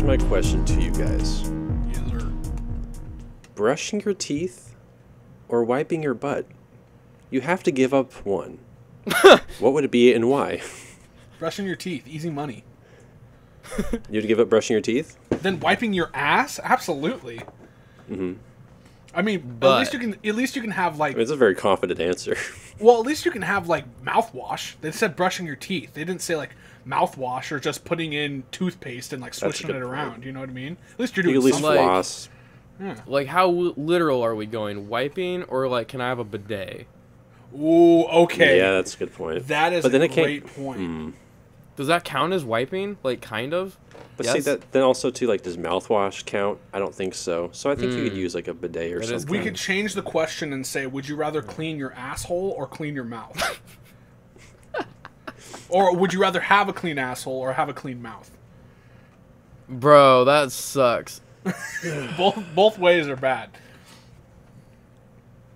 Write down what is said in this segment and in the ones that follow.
My question to you guys. Yes, sir. Brushing your teeth or wiping your butt? You have to give up one. What would it be and why? Brushing your teeth, easy money. You'd give up brushing your teeth? Then wiping your ass? Absolutely. Mm-hmm. I mean, But at least you can have like. I mean, it's a very confident answer. Well, at least you can have like mouthwash. They said brushing your teeth. They didn't say like mouthwash or just putting in toothpaste and like swishing it around. Point. You know what I mean? At least you're doing You at least something. floss. Yeah. like, how literal are we going? Wiping or like, can I have a bidet? Ooh, okay. Yeah, that's a good point. That is but then a it can't, great point. Does that count as wiping? Like, kind of? But Yes? see, that then also too, like, does mouthwash count? I don't think so. So I think you could use like a bidet or That is something. We could change the question and say, would you rather clean your asshole or clean your mouth? Or would you rather have a clean asshole or have a clean mouth? Bro, that sucks. Both ways are bad.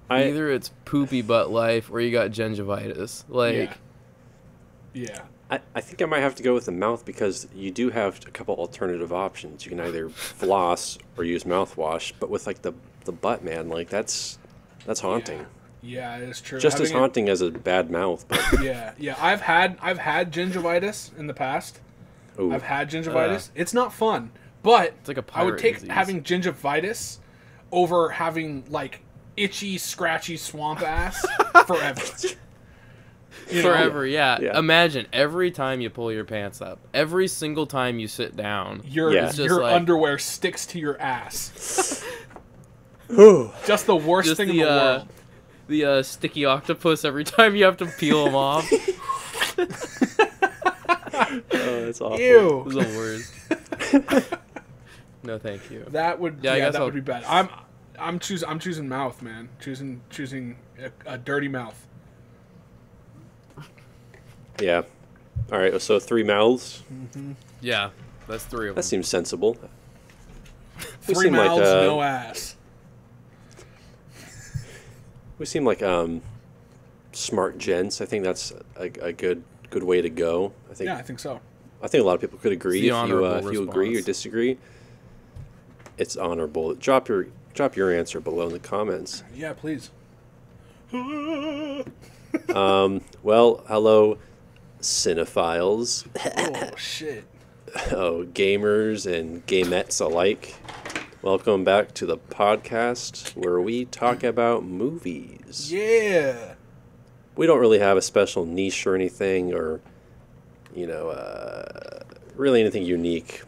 Either it's poopy butt life or you got gingivitis. Like, Yeah. I think I might have to go with the mouth because you do have a couple alternative options. You can either floss or use mouthwash, but with like the butt, man, like that's haunting. Yeah, it is true. Just as Having haunting as a bad mouth. But Yeah. I've had gingivitis in the past. ooh, I've had gingivitis. It's not fun, but it's like a I would pirate take disease. having gingivitis over having like itchy, scratchy swamp ass forever. You know? Forever, yeah. Yeah. Imagine every time you pull your pants up, every single time you sit down, Your Yeah. just your like- underwear sticks to your ass. Whew. Just the worst just thing in the world. the sticky octopus every time you have to peel them off. Oh, that's awful. Ew. It's the worst. No, thank you. That would Yeah, I guess that I'll- would be bad. I'm choosing mouth, man. Choosing a dirty mouth. Yeah. All right. So 3 mouths. Yeah, that's 3 of them. That seems sensible. We 3 seem like, mouths, no ass. We seem like smart gents. I think that's a good way to go. I think. Yeah, I think so. I think a lot of people could agree. It's the If honorable you agree or response. disagree, it's honorable. Drop your answer below in the comments. Yeah, please. Well, hello, cinephiles. Oh shit. Oh, gamers and gamettes alike. Welcome back to the podcast where we talk about movies. Yeah. We don't really have a special niche or anything, or really anything unique,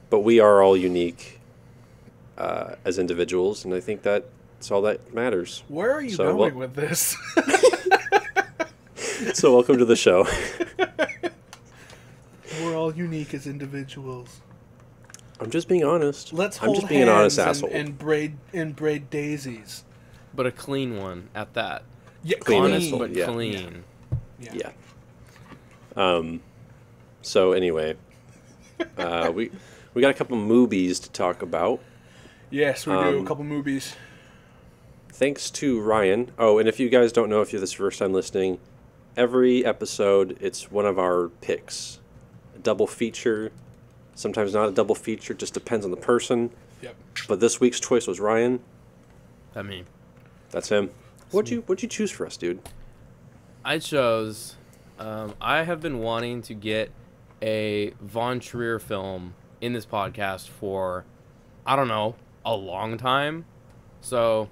but we are all unique as individuals, and I think that's all that matters. Where are you So, going with this? So welcome to the show. We're all unique as individuals. I'm just being honest. Let's I'm hold just being an honest hands asshole. and braid daisies. But a clean one at that. Yeah, Clean clean. asshole. But yeah. clean. Yeah. So anyway, we got a couple movies to talk about. Yes, we do a couple movies. Thanks to Ryan. Oh, and if you guys don't know, if you're this first time listening, every episode it's one of our picks. A double feature, sometimes not a double feature, just depends on the person. Yep. But this week's choice was Ryan. I mean, That's him. What'd you choose for us, dude? I chose. I have been wanting to get a Von Trier film in this podcast for, I don't know, a long time. So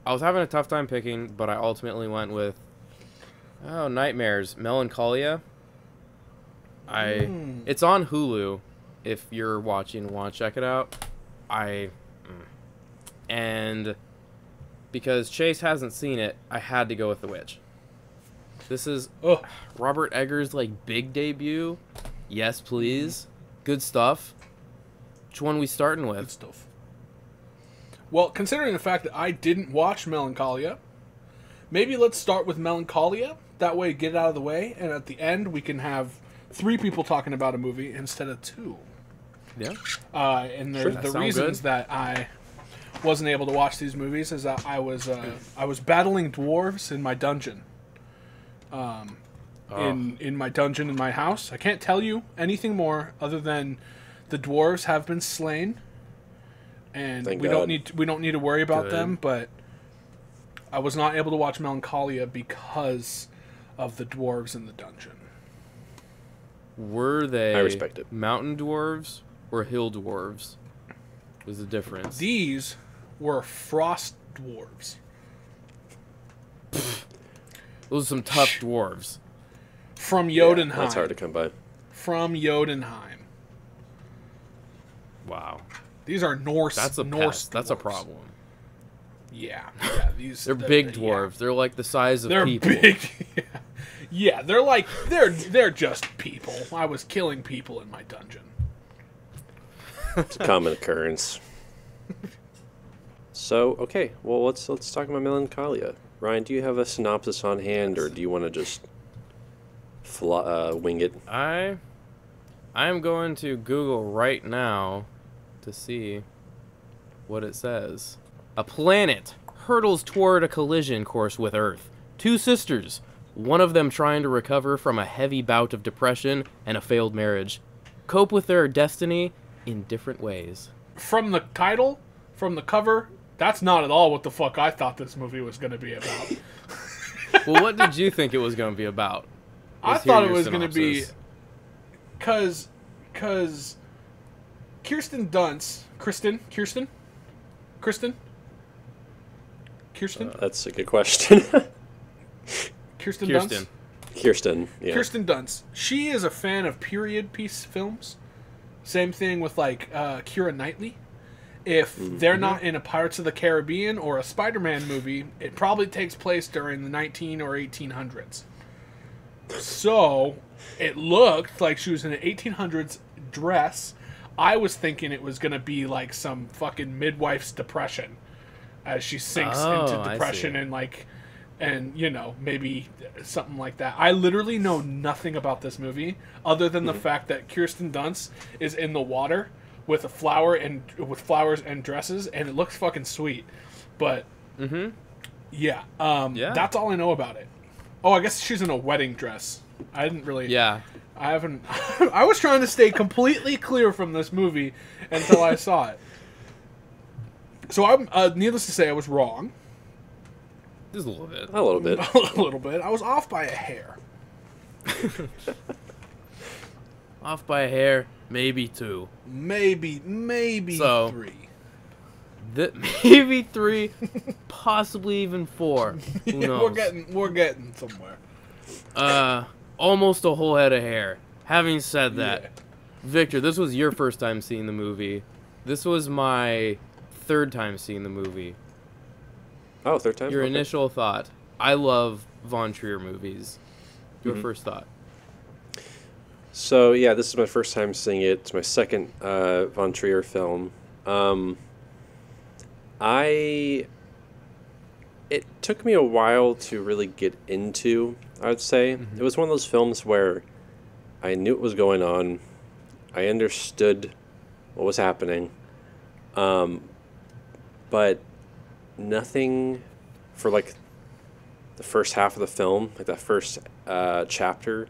I was having a tough time picking, but I ultimately went with Nightmares, Melancholia. It's on Hulu. If you're watching and want to check it out, and because Chase hasn't seen it, I had to go with The Witch. This is Robert Eggers' like big debut. Yes, please. Good stuff. Which one we starting Good with? stuff. Well, considering the fact that I didn't watch Melancholia, maybe let's start with Melancholia. That way, get it out of the way, and at the end, we can have 3 people talking about a movie instead of 2. Yeah. And the reasons that I wasn't able to watch these movies is that I was battling dwarves in my dungeon. In my dungeon in my house. I can't tell you anything more other than the dwarves have been slain, and we don't need to worry about them. But I was not able to watch Melancholia because of the dwarves in the dungeon. Were they I respect it. mountain dwarves or hill dwarves? Was the difference? These were frost dwarves. Those are some tough dwarves. From Jotunheim. Yeah, that's hard to come by. From Jotunheim. Wow. These are Norse. That's a Norse. That's a problem. Yeah. These They're big dwarves. They're like the size of people. They're big. Yeah, they're like they're just people. I was killing people in my dungeon. It's a common occurrence. So, okay, well, let's talk about Melancholia. Ryan, do you have a synopsis on hand, or do you want to just wing it? I am going to Google right now to see what it says. A planet hurtles toward a collision course with Earth. 2 sisters, one of them trying to recover from a heavy bout of depression and a failed marriage, cope with their destiny in different ways. From the title, from the cover, that's not at all what the fuck I thought this movie was going to be about. Well, what did you think it was going to be about? I thought it was going to be... Because Kirsten Dunst... Kirsten? That's a good question. Kirsten Dunst? Kirsten, yeah. Kirsten Dunst. She is a fan of period piece films. Same thing with, like, Keira Knightley. If they're not in a Pirates of the Caribbean or a Spider-Man movie, it probably takes place during the 19 or 1800s. So, it looked like she was in an 1800s dress. I was thinking it was going to be like some fucking midwife's depression as she sinks into depression and you know, maybe something like that. I literally know nothing about this movie other than the fact that Kirsten Dunst is in the water with flowers and dresses, and it looks fucking sweet. But yeah, that's all I know about it. Oh, I guess she's in a wedding dress. I didn't really. Yeah. I haven't. I was trying to stay completely clear from this movie until I saw it. So I'm. Needless to say, I was wrong. Just a little bit. A little bit. A little bit. I was off by a hair. Off by a hair, maybe 2. Maybe So, 3. Maybe 3, possibly even 4. Who knows? We're getting somewhere. Almost a whole head of hair. Having said that, Victor, this was your first time seeing the movie. This was my 3rd time seeing the movie. Oh, 3rd time? Your Okay. initial thought. I love Von Trier movies. Your first thought. So, yeah, this is my first time seeing it. It's my 2nd Von Trier film. It took me a while to really get into, I would say. It was one of those films where I knew what was going on. I understood what was happening. But nothing for, like, the first half of the film, like that first chapter,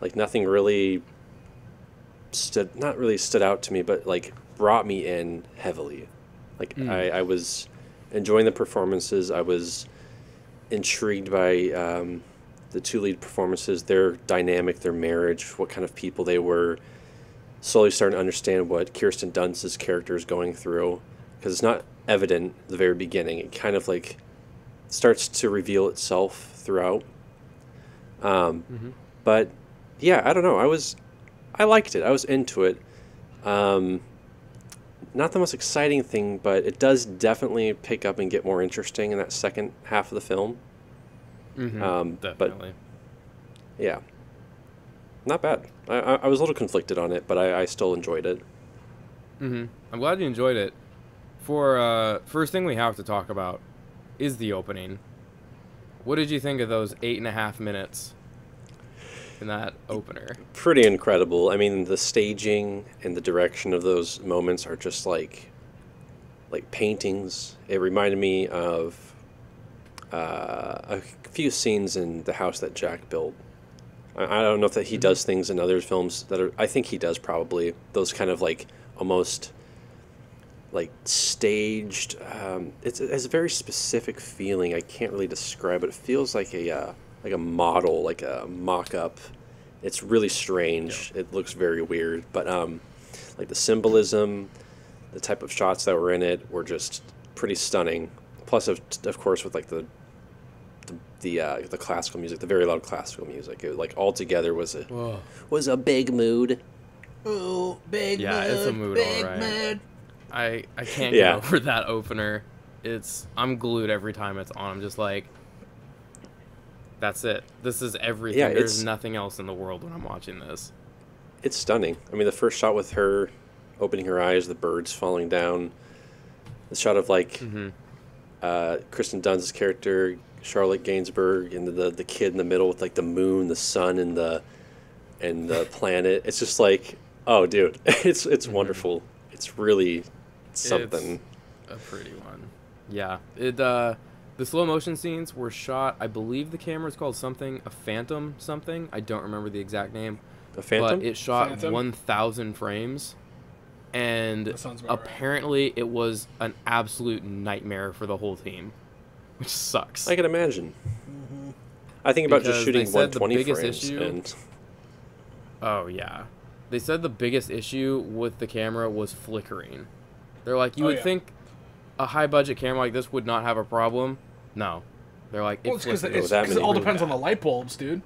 like nothing really stood out to me, but like brought me in heavily. Like I was enjoying the performances. I was intrigued by the 2 lead performances, their dynamic, their marriage, what kind of people they were. Slowly starting to understand what Kirsten Dunst's character is going through, because it's not evident at the very beginning. It kind of like starts to reveal itself throughout. But yeah, I don't know. I liked it. I was into it. Not the most exciting thing, but it does definitely pick up and get more interesting in that second half of the film. Definitely. But yeah, not bad. I was a little conflicted on it, but I still enjoyed it. I'm glad you enjoyed it. For first thing we have to talk about is the opening. What did you think of those 8.5 minutes? in that opener. Pretty incredible. I mean, the staging and the direction of those moments are just like paintings. It reminded me of a few scenes in The House That Jack Built. I don't know if that he does things in other films that are. I think he does probably those kind of like almost like staged. It has a very specific feeling. I can't really describe it. It feels like a model, like a mock-up. It's really strange. Yeah. It looks very weird, but like the symbolism, the type of shots that were in it were just pretty stunning. Plus, of course, with like the classical music, the very loud classical music, it like all together was a big mood. Oh, big mood. Yeah, it's a mood, big all right. mood. I can't get over that opener. I'm glued every time it's on. I'm just like, that's it. This is everything. Yeah, There's nothing else in the world when I'm watching this. It's stunning. I mean, the first shot with her opening her eyes, the birds falling down, the shot of like Kristen Dunst's character, Charlotte Gainsbourg, and the kid in the middle with like the moon, the sun, and the planet. It's just like, oh, dude, it's wonderful. It's really something. It's a pretty one. Yeah. The slow motion scenes were shot. I believe the camera is called something, a Phantom something. I don't remember the exact name. A Phantom. But it shot Phantom? 1,000 frames. And apparently it was an absolute nightmare for the whole team, which sucks. I can imagine. I think about just shooting 120 frames. And oh, yeah. They said the biggest issue with the camera was flickering. They're like, you would think a high-budget camera like this would not have a problem. No. They're like, it's because it all depends on the light bulbs, dude.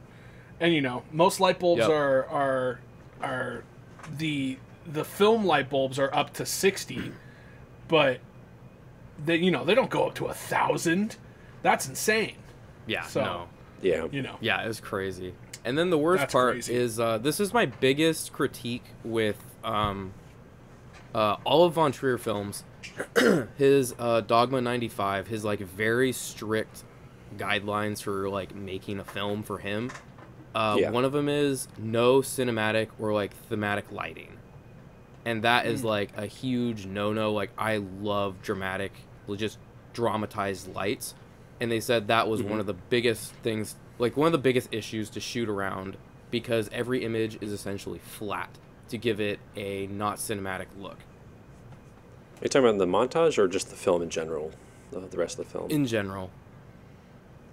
And, you know, most light bulbs are the film light bulbs are up to 60, but they don't go up to 1,000. That's insane. Yeah, so, no. Yeah. You know. Yeah, it's crazy. And then the worst part is this is my biggest critique with all of Von Trier films. His Dogma 95, his like very strict guidelines for like making a film for him. One of them is no cinematic or like thematic lighting. And that is like a huge no-no. Like, I love dramatic, just dramatized lights. And they said that was one of the biggest things, like one of the biggest issues to shoot around, because every image is essentially flat to give it a not cinematic look. Are you talking about the montage or just the film in general? The rest of the film? In general.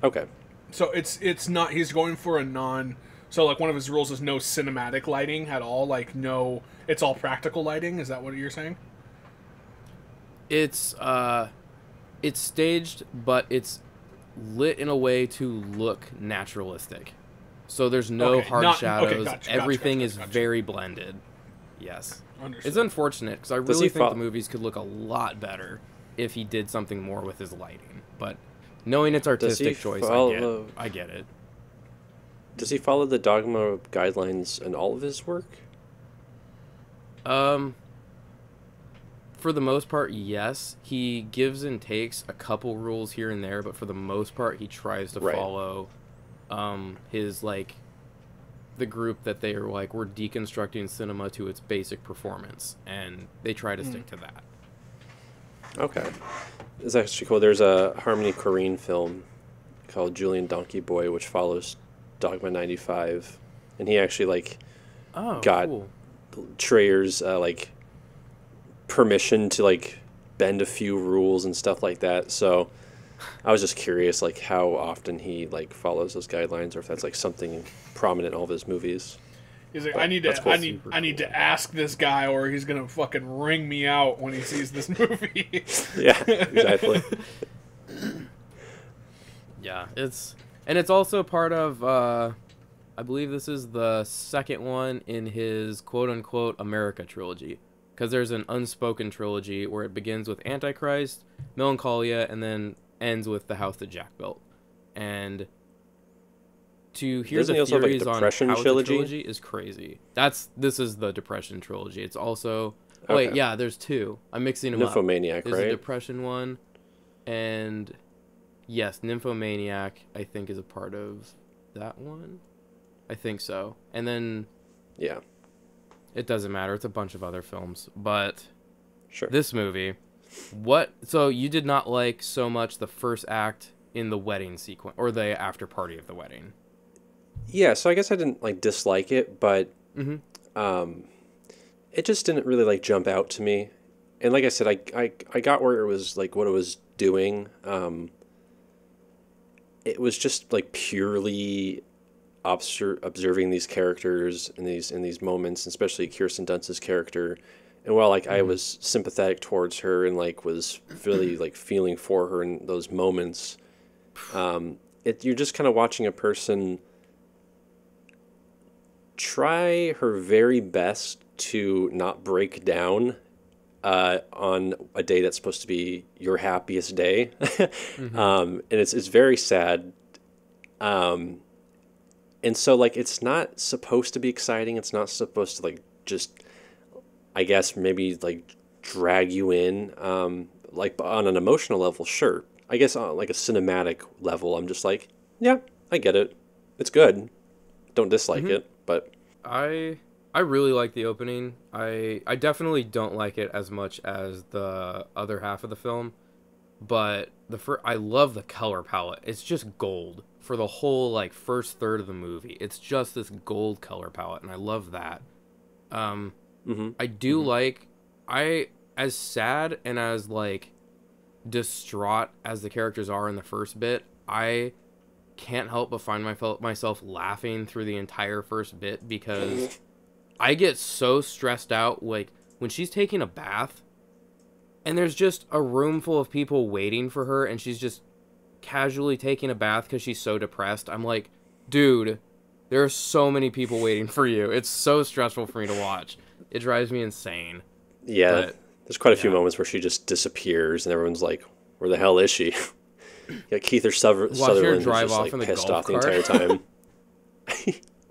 Okay. So it's not, he's going for a so like one of his rules is no cinematic lighting at all, like no, it's all practical lighting. Is that what you're saying? It's staged, but it's lit in a way to look naturalistic. So there's no hard shadows. Everything is very blended. Yes. Understood. It's unfortunate because I really think the movies could look a lot better if he did something more with his lighting. But knowing it's artistic choice, I get it. Does he follow the Dogma guidelines in all of his work? For the most part, yes. He gives and takes a couple rules here and there, but for the most part, he tries to follow his, like, the group that they are like, we're deconstructing cinema to its basic performance, and they try to stick to that. Okay. It's actually cool. There's a Harmony Korine film called Julian Donkey Boy, which follows Dogma 95, and he actually, like, got Trier's, like, permission to like bend a few rules and stuff like that. So I was just curious like how often he like follows those guidelines, or if that's like something prominent in all of his movies. He's like, I need to ask this guy, or he's gonna fucking ring me out when he sees this movie. Yeah, exactly. Yeah, it's also part of I believe this is the second one in his quote unquote America trilogy. Because there's an unspoken trilogy where it begins with Antichrist, Melancholia, and then ends with The House That Jack Built. And to hear the theories on how it's a trilogy is crazy. This is the Depression trilogy. It's also... Wait, yeah, there's two. I'm mixing them up. Nymphomaniac, there's a Depression one, and... Yes, Nymphomaniac, I think, is a part of that one. I think so. And then Yeah. it doesn't matter. It's a bunch of other films. But Sure. this movie, so you did not like so much the first act in the wedding sequence or the after party of the wedding? Yeah, so I guess I didn't like dislike it, but Mm-hmm. it just didn't really like jump out to me. And like I said, I got where it was like what it was doing. It was just like purely observing these characters in these moments, especially Kirsten Dunst's character. And while like I was sympathetic towards her and like was really like feeling for her in those moments, you're just kind of watching a person try her very best to not break down on a day that's supposed to be your happiest day. And it's very sad. And so like it's not supposed to be exciting. It's not supposed to like just, I guess, maybe like drag you in, like on an emotional level, sure. I guess on like a cinematic level, I'm just like, yeah, I get it. It's good. Don't dislike it, but I really like the opening. I definitely don't like it as much as the other half of the film, but I love the color palette. It's just gold for the whole like first third of the movie. It's just this gold color palette, and I love that. I do like as sad and as like distraught as the characters are in the first bit, I can't help but find myself laughing through the entire first bit because I get so stressed out like when she's taking a bath and there's just a room full of people waiting for her and she's just casually taking a bath because she's so depressed. I'm like, dude, there are so many people waiting for you. It's so stressful for me to watch. It drives me insane. yeah, But, there's quite a few moments where she just disappears and everyone's like, where the hell is she? Yeah, Keith or Sutherland drive is just off like in the pissed golf off the cart. entire time.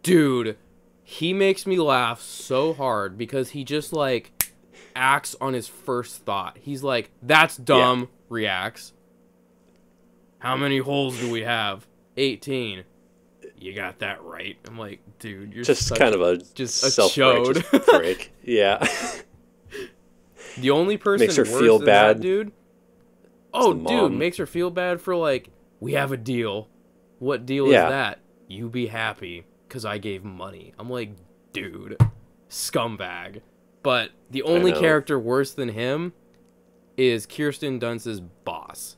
Dude, he makes me laugh so hard because he just like acts on his first thought. He's like, that's dumb, reacts. How many holes do we have? 18. You got that right. I'm like, dude, you're Just kind of a self-righteous chode. prick. Yeah. The only person Makes her worse feel than bad. that dude. Oh, the dude, mom. makes her feel bad for like, we have a deal. What deal Yeah. is that? You be happy because I gave money. I'm like, dude, scumbag. But the only know. character worse than him is Kirsten Dunst's boss.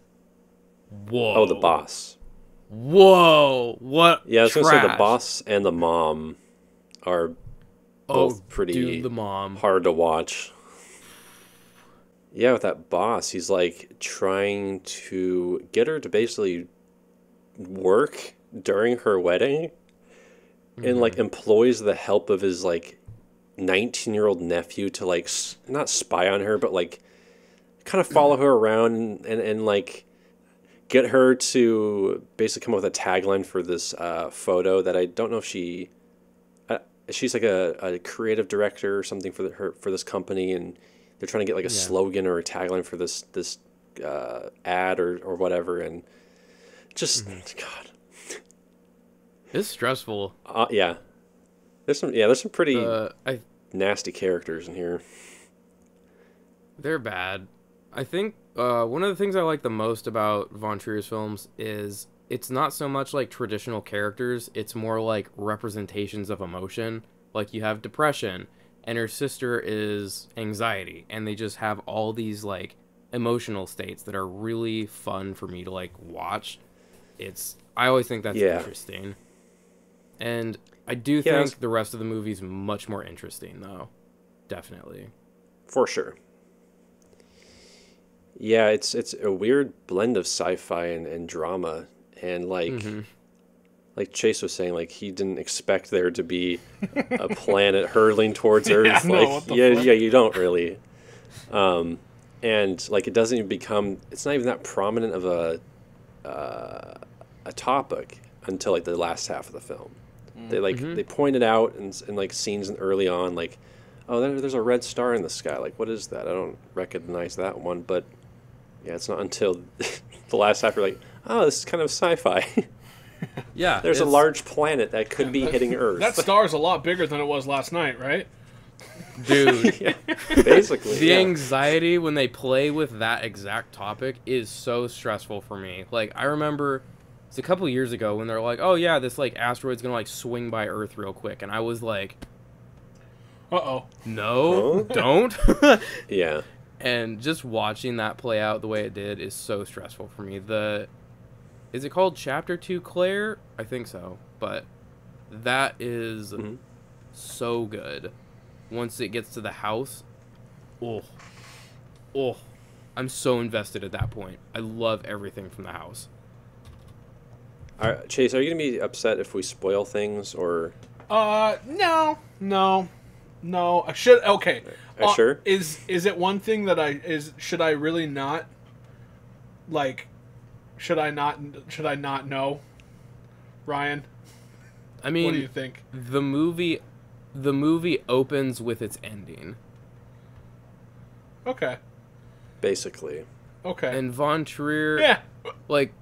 Whoa. Oh, the boss. Whoa. What? Yeah, I was going to say the trash. boss and the mom are both pretty dude, the mom. hard to watch. Yeah, with that boss, he's like trying to get her to basically work during her wedding and like employs the help of his like 19-year-old nephew to like not spy on her, but like kind of follow her around and like get her to basically come up with a tagline for this photo that I don't know if she's like a creative director or something for this company, and they're trying to get like a slogan or a tagline for this ad or whatever, and just God, It's stressful. yeah. There's some pretty I nasty characters in here. They're bad. I think one of the things I like the most about Von Trier's films is it's not so much like traditional characters, it's more like representations of emotion. Like you have depression, and her sister is anxiety, and they just have all these like emotional states that are really fun for me to like watch. I always think that's interesting. And I do think the rest of the movie's much more interesting though. Definitely. For sure. Yeah, it's a weird blend of sci-fi and drama, and like Chase was saying, like he didn't expect there to be a planet hurtling towards Earth. Fuck? You don't really. And like it doesn't even become. It's not even that prominent of a topic until like the last half of the film. They they point it out in like scenes early on, like, oh, there's a red star in the sky. Like, what is that? I don't recognize that one, but. Yeah, it's not until the last half you're like, oh, this is kind of sci-fi. Yeah, There's a it's- large planet that could be hitting Earth. That star is a lot bigger than it was last night, right? dude. Yeah, basically. The yeah. anxiety when they play with that exact topic is so stressful for me. Like, I remember it's a couple years ago when they're like, "Oh yeah, this like asteroid's gonna like swing by Earth real quick," and I was like, Uh-oh. "No, Huh? don't." Yeah. And just watching that play out the way it did is so stressful for me. Is it called Chapter 2, Claire? I think so, but that is so good. Once it gets to the house, oh, I'm so invested at that point. I love everything from the house. Chase, are you gonna be upset if we spoil things, or? No. I should. Okay. Sure. Is it one thing that should I really not? Like, should I not know? Ryan, I mean, what do you think? the movie opens with its ending. Okay. Basically. Okay. And Von Trier, yeah. like,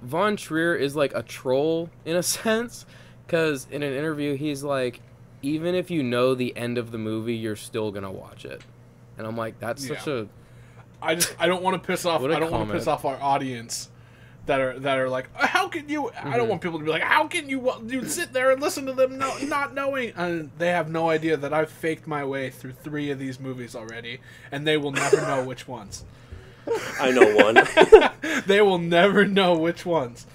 Von Trier is like a troll in a sense, because in an interview he's like, even if you know the end of the movie, you're still gonna watch it. And I'm like, that's such a... I don't want to piss off. What a I don't want to piss comment. off our audience that are like, how can you? I don't want people to be like, how can you sit there and listen to them not knowing? And they have no idea that I've faked my way through 3 of these movies already, and they will never know which ones. I know one. They will never know which ones.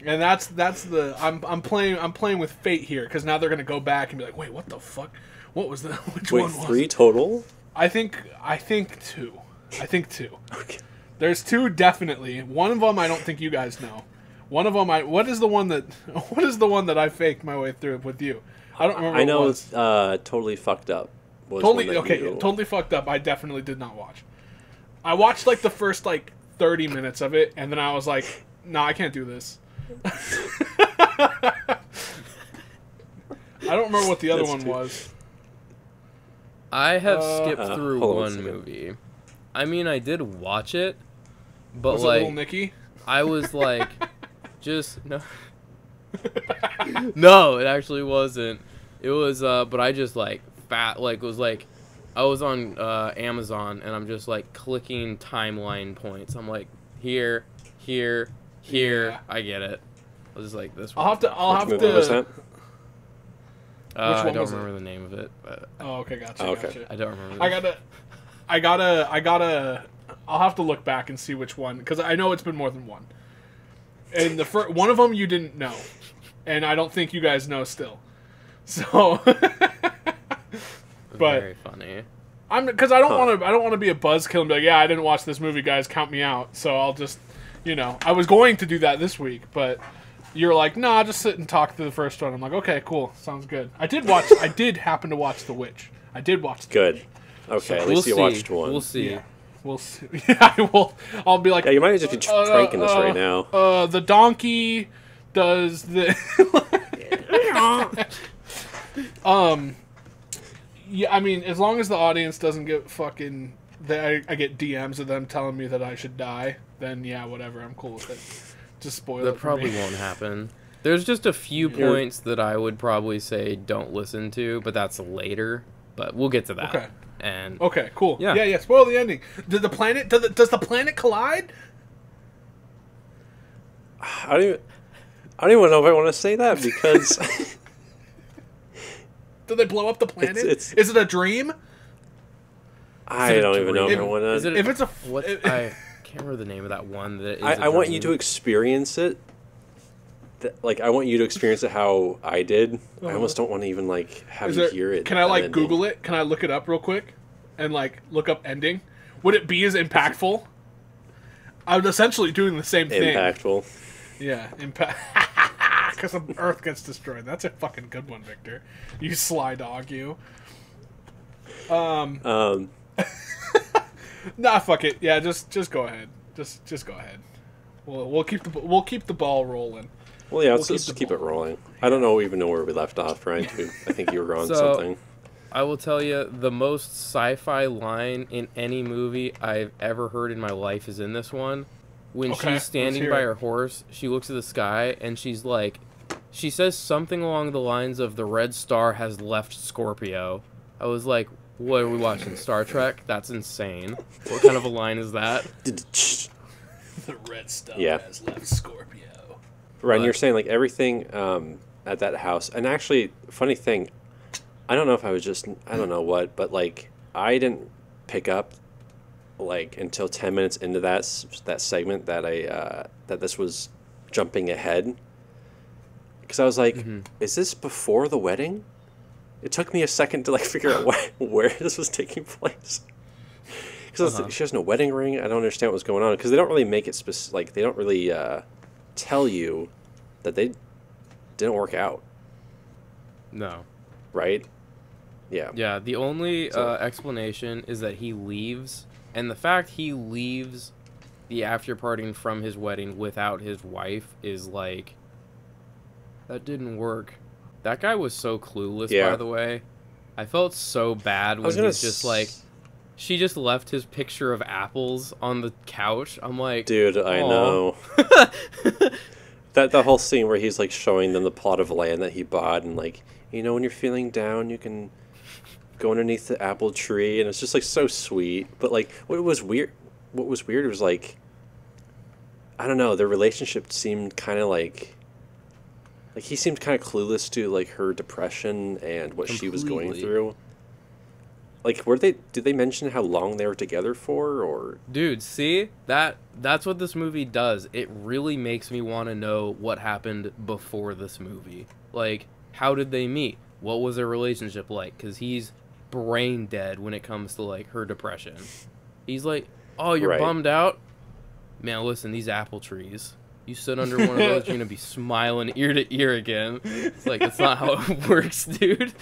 And that's the I'm playing with fate here, because now they're gonna go back and be like, wait, what the fuck? What was the which Wait, one was 3 it? total? I think 2. I think 2. Okay. There's 2 definitely. One of them I don't think you guys know. One of them what is the one that I faked my way through with you? I don't remember. I know. What it was. Totally fucked up. Was one Totally that okay. you- Totally fucked up. I definitely did not watch. I watched like the first like 30 minutes of it, and then I was like, "Nah, I can't do this." I don't remember what the other That's one too- was. I have skipped through hold on a one second. movie. I mean, I did watch it, but Was it like, Little Nicky? I was like, just no. No, it actually wasn't. It was, but I just like was like, I was on Amazon and I'm just like clicking timeline points. I'm like, here. Yeah. I get it. I was just like this. I'll have Which movie to. was that? I one don't was it? remember the name of it, but Oh, okay, gotcha. Oh, okay. Gotcha. I don't remember. I gotta. I'll have to look back and see which one, because I know it's been more than one. And the first one of them you didn't know, and I don't think you guys know still. So, but Very funny. because I don't want to be a buzzkill and be like, yeah, I didn't watch this movie, guys, count me out. So I'll just, I was going to do that this week, but you're like, nah, just sit and talk through the first one. I'm like, okay, cool, sounds good. I did happen to watch The Witch. I did watch. Good. Okay, at We'll least you see. watched one. We'll see. Yeah. We'll see. Yeah, I will. I'll be like, Yeah, you might just be pranking us right now. The donkey does the. Yeah, I mean, as long as the audience doesn't get fucking, I get DMs of them telling me that I should die, then yeah, whatever, I'm cool with it. Just spoil That it for probably me. won't happen. There's just a few points that I would probably say don't listen to, but that's later. But we'll get to that. Okay. And Okay, cool. Yeah. Yeah. Spoil the ending. Does the planet collide? I don't even know if I want to say that because Do they blow up the planet? It's- Is it a dream? I a don't even know if I dream? want is it to. If it's a what I can't remember the name of that one that is I want you to experience it. Like I want you to experience it how I did. I almost don't want to even like have you hear it. Can I like Google it? Can I look it up real quick and like look up ending? Would it be as impactful? I was essentially doing the same thing. Impactful. Yeah, impact. Because the Earth gets destroyed. That's a fucking good one, Victor. You sly dog, you. Nah, fuck it. Yeah, just go ahead. Just go ahead. We'll keep the ball rolling. Well, yeah, let's keep just the keep it ball. rolling. I don't even know where we left off, Ryan. I think you were on something. I will tell you, the most sci-fi line in any movie I've ever heard in my life is in this one. when Okay, she's standing let's by hear her it. horse, she looks at the sky and she's like, she says something along the lines of the red star has left Scorpio. I was like, what are we watching, Star Trek? That's insane. What kind of a line is that? The red star Yeah. has left Scorpio. Ryan, But- you're saying like everything at that house, and actually, funny thing, I don't know if I was just, I don't know what, but like I didn't pick up like until 10 minutes into that segment that that this was jumping ahead, because I was like, is this before the wedding? It took me a second to like figure out where this was taking place. Because she has no wedding ring. I don't understand what was going on, because they don't really make it specific. Like they don't really tell you that they didn't work out, No. right? Yeah. Yeah, the only So- explanation is that he leaves, and the fact he leaves the after partying from his wedding without his wife is like, that didn't work. That guy was so clueless, Yeah. by the way. I felt so bad when was he's gonna just like, she just left his picture of apples on the couch. I'm like, Dude, I "Aw." know. That whole scene where he's like showing them the plot of land that he bought, and like, you know, when you're feeling down, you can go underneath the apple tree, and it's just like so sweet. But like, what was weird was like, I don't know, their relationship seemed kind of like he seemed kind of clueless to like her depression and what she was going Completely. through. Like, did they mention how long they were together for, or? Dude, see? That's what this movie does. It really makes me want to know what happened before this movie. Like, how did they meet? What was their relationship like? Because he's brain dead when it comes to, like, her depression. He's like, oh, you're Right. bummed out? Man, listen, these apple trees. You sit under one of those, you're going to be smiling ear to ear again. It's like, that's not how it works, dude.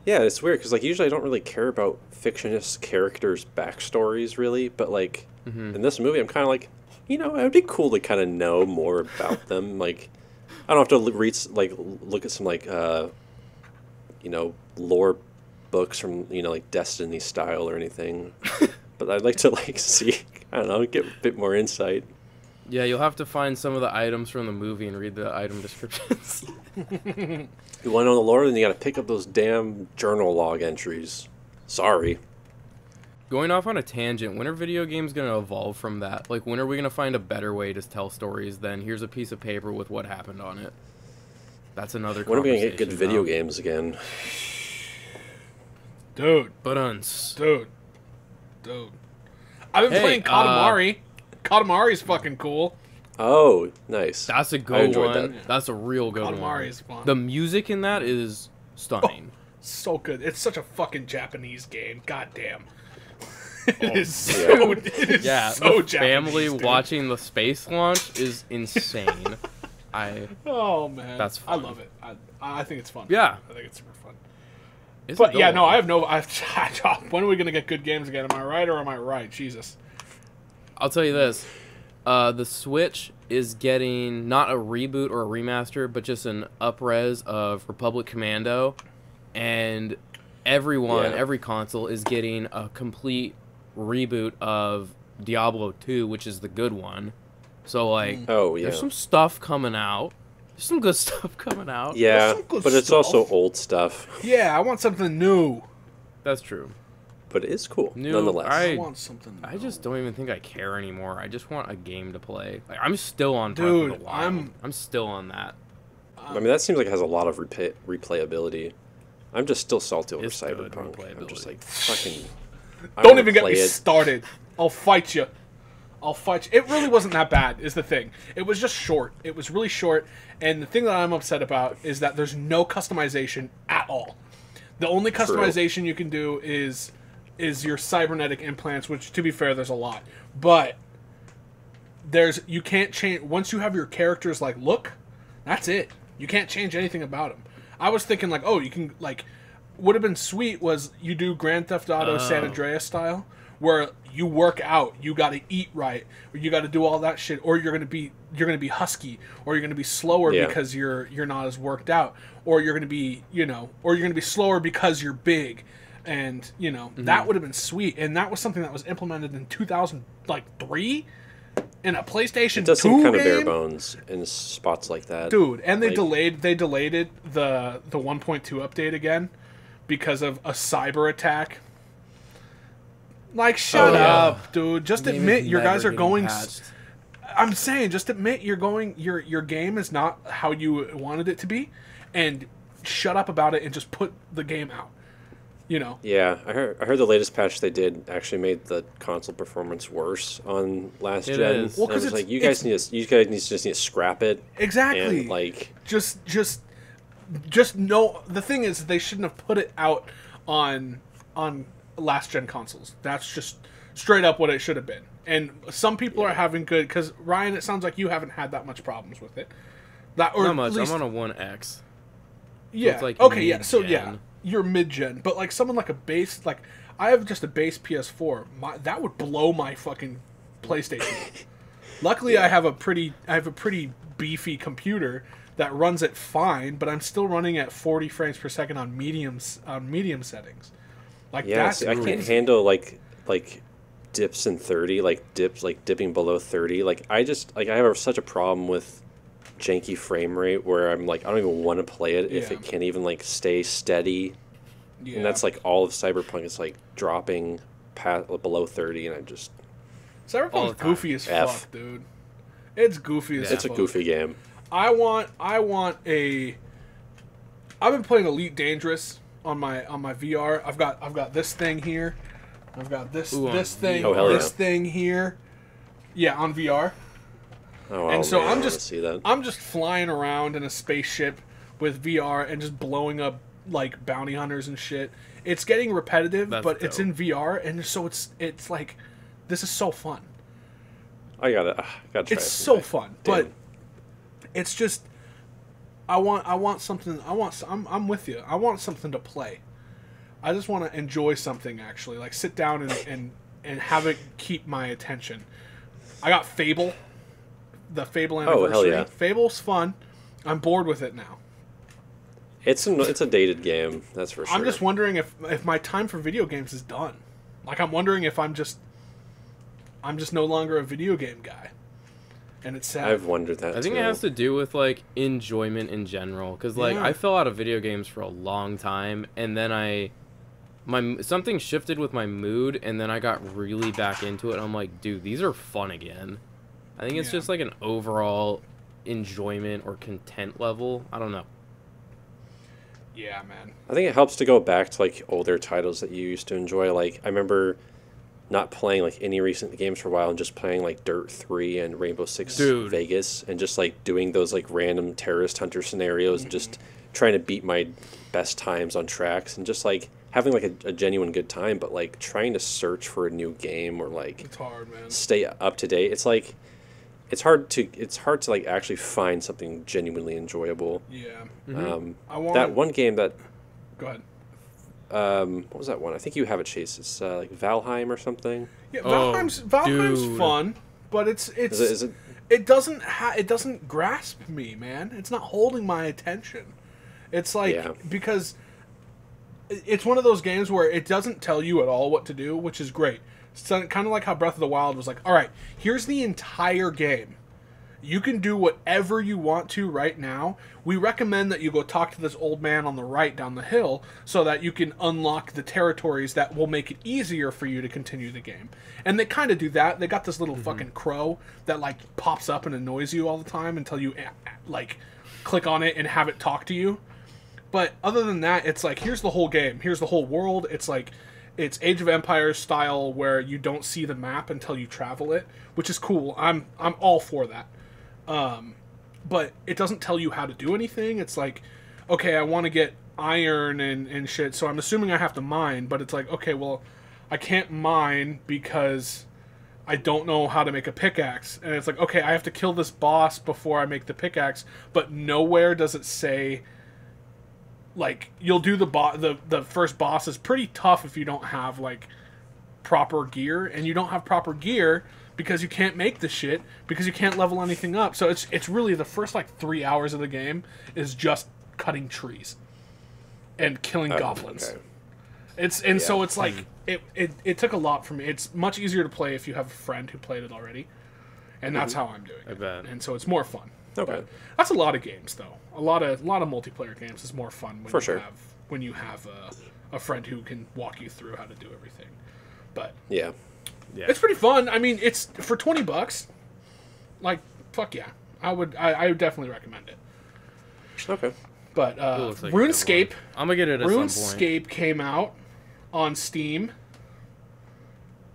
Yeah, it's weird because like usually I don't really care about fictionist characters' backstories really, but like in this movie I'm kind of like, you know, it would be cool to kind of know more about them. Like, I don't have to look at some like you know, lore books from, you know, like Destiny style or anything, but I'd like to like see, I don't know, get a bit more insight. Yeah, you'll have to find some of the items from the movie and read the item descriptions. You want to know the lore, then you got to pick up those damn journal log entries. Sorry. Going off on a tangent, when are video games going to evolve from that? Like, when are we going to find a better way to tell stories than here's a piece of paper with what happened on it? That's another When are we conversation. gonna get good video games again? Dude. But Dude. I've been Hey, playing Katamari. Katamari's fucking cool. Oh, nice. that's a I good enjoyed one. that. That's a real good one. Katamari is fun. The music in that is stunning. So good. It's such a fucking Japanese game. God damn. It is yeah. so, it is Yeah, so the Japanese, family dude. watching the space launch is insane. Oh man, That's I fun. love it. I think it's fun. Yeah. I think it's super fun. It's a But good yeah, no, one. I have no. When are we gonna get good games again? Am I right or am I right? Jesus. I'll tell you this. The Switch is getting not a reboot or a remaster, but just an up-res of Republic Commando, and every console is getting a complete reboot of Diablo 2, which is the good one. So, like, Oh, yeah. there's some stuff coming out. There's some good stuff coming out. Yeah, some good but it's stuff. also old stuff. Yeah, I want something new. That's true. But it is cool, New- nonetheless. I want something new. I just don't even think I care anymore. I just want a game to play. Like, I'm still on Breath Dude, of the Wild. I'm still on that. I mean, that seems like it has a lot of replayability. I'm just still salty over It's good Cyberpunk. I'm just replayability. like, fucking... I Don't wanna even get play me it. started. I'll fight you. It really wasn't that bad, is the thing. It was just short. It was really short, and the thing that I'm upset about is that there's no customization at all. The only customization you can do is your cybernetic implants, which, to be fair, there's a lot. But you can't change once you have your character's like look. That's it. You can't change anything about them. I was thinking like, oh, you can like. Would have been sweet was you do Grand Theft Auto San Andreas style, where you work out, you got to eat right, or you got to do all that shit, or you're gonna be husky, or you're gonna be slower Yeah. because you're not as worked out, or you're gonna be or you're gonna be slower because you're big, and that would have been sweet, and that was something that was implemented in 2003, in a PlayStation 2 It does seem kind of bare game? bones in spots like that. Dude, and they Like- delayed it, the 1.2 update again because of a cyber attack. Like, shut up, dude. Just Game admit is your guys never are getting going. patched. I'm saying, just admit your game is not how you wanted it to be, and shut up about it and just put the game out. You know. Yeah, I heard the latest patch they did actually made the console performance worse on last It gen. is. Well, And I 'cause was it's- like, you guys just need to scrap it. Exactly. And like, Just know the thing is they shouldn't have put it out on last gen consoles. That's just straight up what it should have been. And some people are having good because Ryan, it sounds like you haven't had that much problems with it. That or Not at much. least- I'm on a 1X. yeah. it's like Okay. Yeah. So yeah, mid-gen. you're mid gen, but like someone like a base like I have just a base PS4. That would blow my fucking PlayStation. Luckily, I have a pretty beefy computer that runs it fine, but I'm still running at 40 frames per second on medium settings. Like yeah, that's see, I can't handle like dips in 30, like dipping below 30. Like I have such a problem with janky frame rate where I'm like I don't even want to play it if Yeah. it can't even like stay steady. yeah. And that's like all of Cyberpunk is like dropping below 30, and I just all Cyberpunk's the time. goofy as F. fuck, dude. It's goofy as it's a fuck. goofy game. I want a. I've been playing Elite Dangerous on my VR. I've got this thing here. I've got this Ooh, on thing, Oh, hell this yeah. thing here. Yeah, on VR. Oh, And so man, I I'm wanna just see that. I'm just flying around in a spaceship with VR and just blowing up like bounty hunters and shit. It's getting repetitive, That's but it's dope. in VR, and so it's like this is so fun. I gotta try. It's it so someday. fun, Damn. but it's just I want something. I'm with you. I want something to play. I just want to enjoy something actually, like sit down and have it keep my attention. I got Fable, the Fable Oh, anniversary. hell yeah. Fable's fun. I'm bored with it now. It's a dated game, that's for sure. I'm just wondering if my time for video games is done. Like I'm wondering if I'm just no longer a video game guy. And it's sad. I've wondered that. I think too. it has to do with like enjoyment in general, because like Yeah. I fell out of video games for a long time, and then something shifted with my mood, and then I got really back into it. And I'm like, dude, these are fun again. I think it's Yeah. just like an overall enjoyment or content level. I don't know. Yeah, man. I think it helps to go back to like older titles that you used to enjoy. Like I remember not playing like any recent games for a while and just playing like Dirt 3 and Rainbow Six Dude. Vegas and just like doing those like random terrorist hunter scenarios and just trying to beat my best times on tracks and just like having like a genuine good time, but like trying to search for a new game or like It's hard, man. stay up to date. It's like it's hard to like actually find something genuinely enjoyable. Yeah. I I want that one game that Go ahead. what was that one? I think you have it, Chase. It's like Valheim or something. Yeah, Oh, Valheim's dude. fun, but it's Is it? it doesn't grasp me, man. It's not holding my attention. It's like Yeah. because it's one of those games where it doesn't tell you at all what to do, which is great. It's kind of like how Breath of the Wild was like, all right, here's the entire game. You can do whatever you want to right now. We recommend that you go talk to this old man on the right down the hill so that you can unlock the territories that will make it easier for you to continue the game. And they kind of do that. They got this little fucking crow that like pops up and annoys you all the time until you like click on it and have it talk to you. But other than that, it's like here's the whole game. Here's the whole world. It's like it's Age of Empires style where you don't see the map until you travel it, which is cool. I'm all for that. But it doesn't tell you how to do anything. It's like, okay, I want to get iron and shit, so I'm assuming I have to mine, but it's like, okay, well, I can't mine because I don't know how to make a pickaxe. And it's like, okay, I have to kill this boss before I make the pickaxe, but nowhere does it say, like, you'll do the first boss is pretty tough if you don't have, like, proper gear, and you don't have proper gear because you can't make the shit because you can't level anything up. So it's really the first like 3 hours of the game is just cutting trees and killing goblins. Okay. So it's like it took a lot for me. It's much easier to play if you have a friend who played it already, and that's how I'm doing it. I bet. And so it's more fun. Okay. But that's a lot of games, though. A lot of multiplayer games is more fun when you have a friend who can walk you through how to do everything. But Yeah. it's pretty fun. I mean, it's for $20. Like, fuck yeah, I would definitely recommend it. Okay. But Looks like a good RuneScape, one. I'm gonna get it at some point. RuneScape came out on Steam.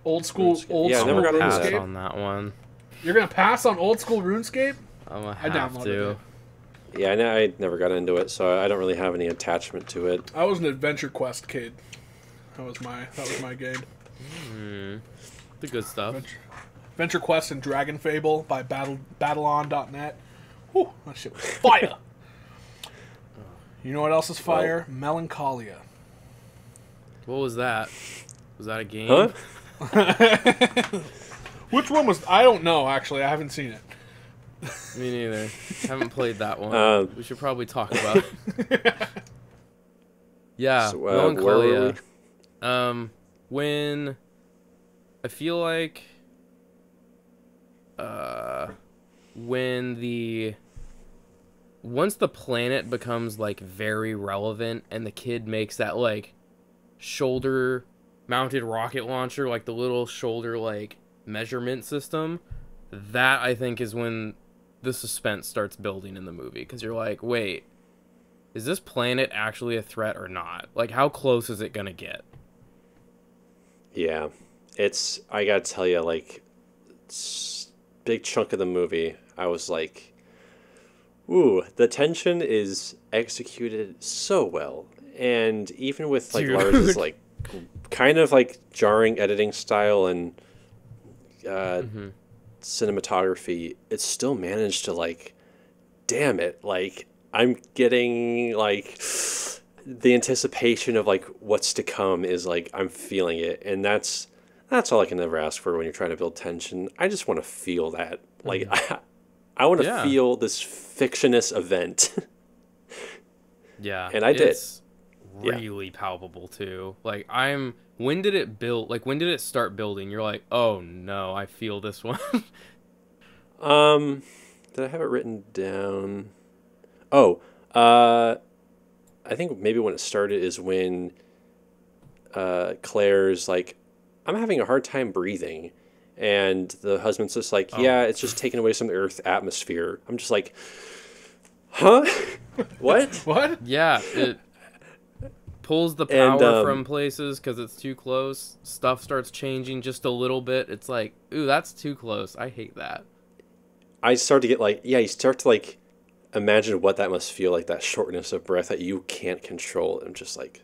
Old school Yeah, I never got into Pass that. on that one. You're gonna pass on old school RuneScape? I'm gonna I have downloaded to. it. Yeah, I never got into it, so I don't really have any attachment to it. I was an Adventure Quest kid. That was my game. The good stuff. Adventure Quest and Dragon Fable by Battlon.net. Whew, that shit was fire. You know what else is fire? Melancholia. What was that? Was that a game? Huh? Which one was? I don't know. Actually, I haven't seen it. Me neither. Haven't played that one. We should probably talk about it. Yeah, So, where Melancholia. were we? When I feel like once the planet becomes like very relevant and the kid makes that like shoulder mounted rocket launcher, like the little shoulder like measurement system, that I think is when the suspense starts building in the movie, because you're like, wait, is this planet actually a threat or not? Like, how close is it gonna get? Yeah. I gotta tell you, like, big chunk of the movie, I was like, ooh, the tension is executed so well. And even with, like, Dude. Lars's, like, kind of, like, jarring editing style and cinematography, it still managed to, like, damn it, like, I'm getting, like, the anticipation of, like, what's to come is, like, I'm feeling it. And that's all I can ever ask for when you're trying to build tension. I just want to feel that. Like, I want to feel this fictionist event. Yeah. And I did. It's really palpable, too. Like, when did it build? Like, when did it start building? You're like, oh, no, I feel this one. Did I have it written down? Oh, I think maybe when it started is when Claire's like, I'm having a hard time breathing. And the husband's just like, yeah, it's just taking away some of the Earth's atmosphere. I'm just like, huh? What? What? Yeah, it pulls the power from places because it's too close. Stuff starts changing just a little bit. It's like, ooh, that's too close. I hate that. I start to get like, you start to like imagine what that must feel like, that shortness of breath that you can't control. I'm just like,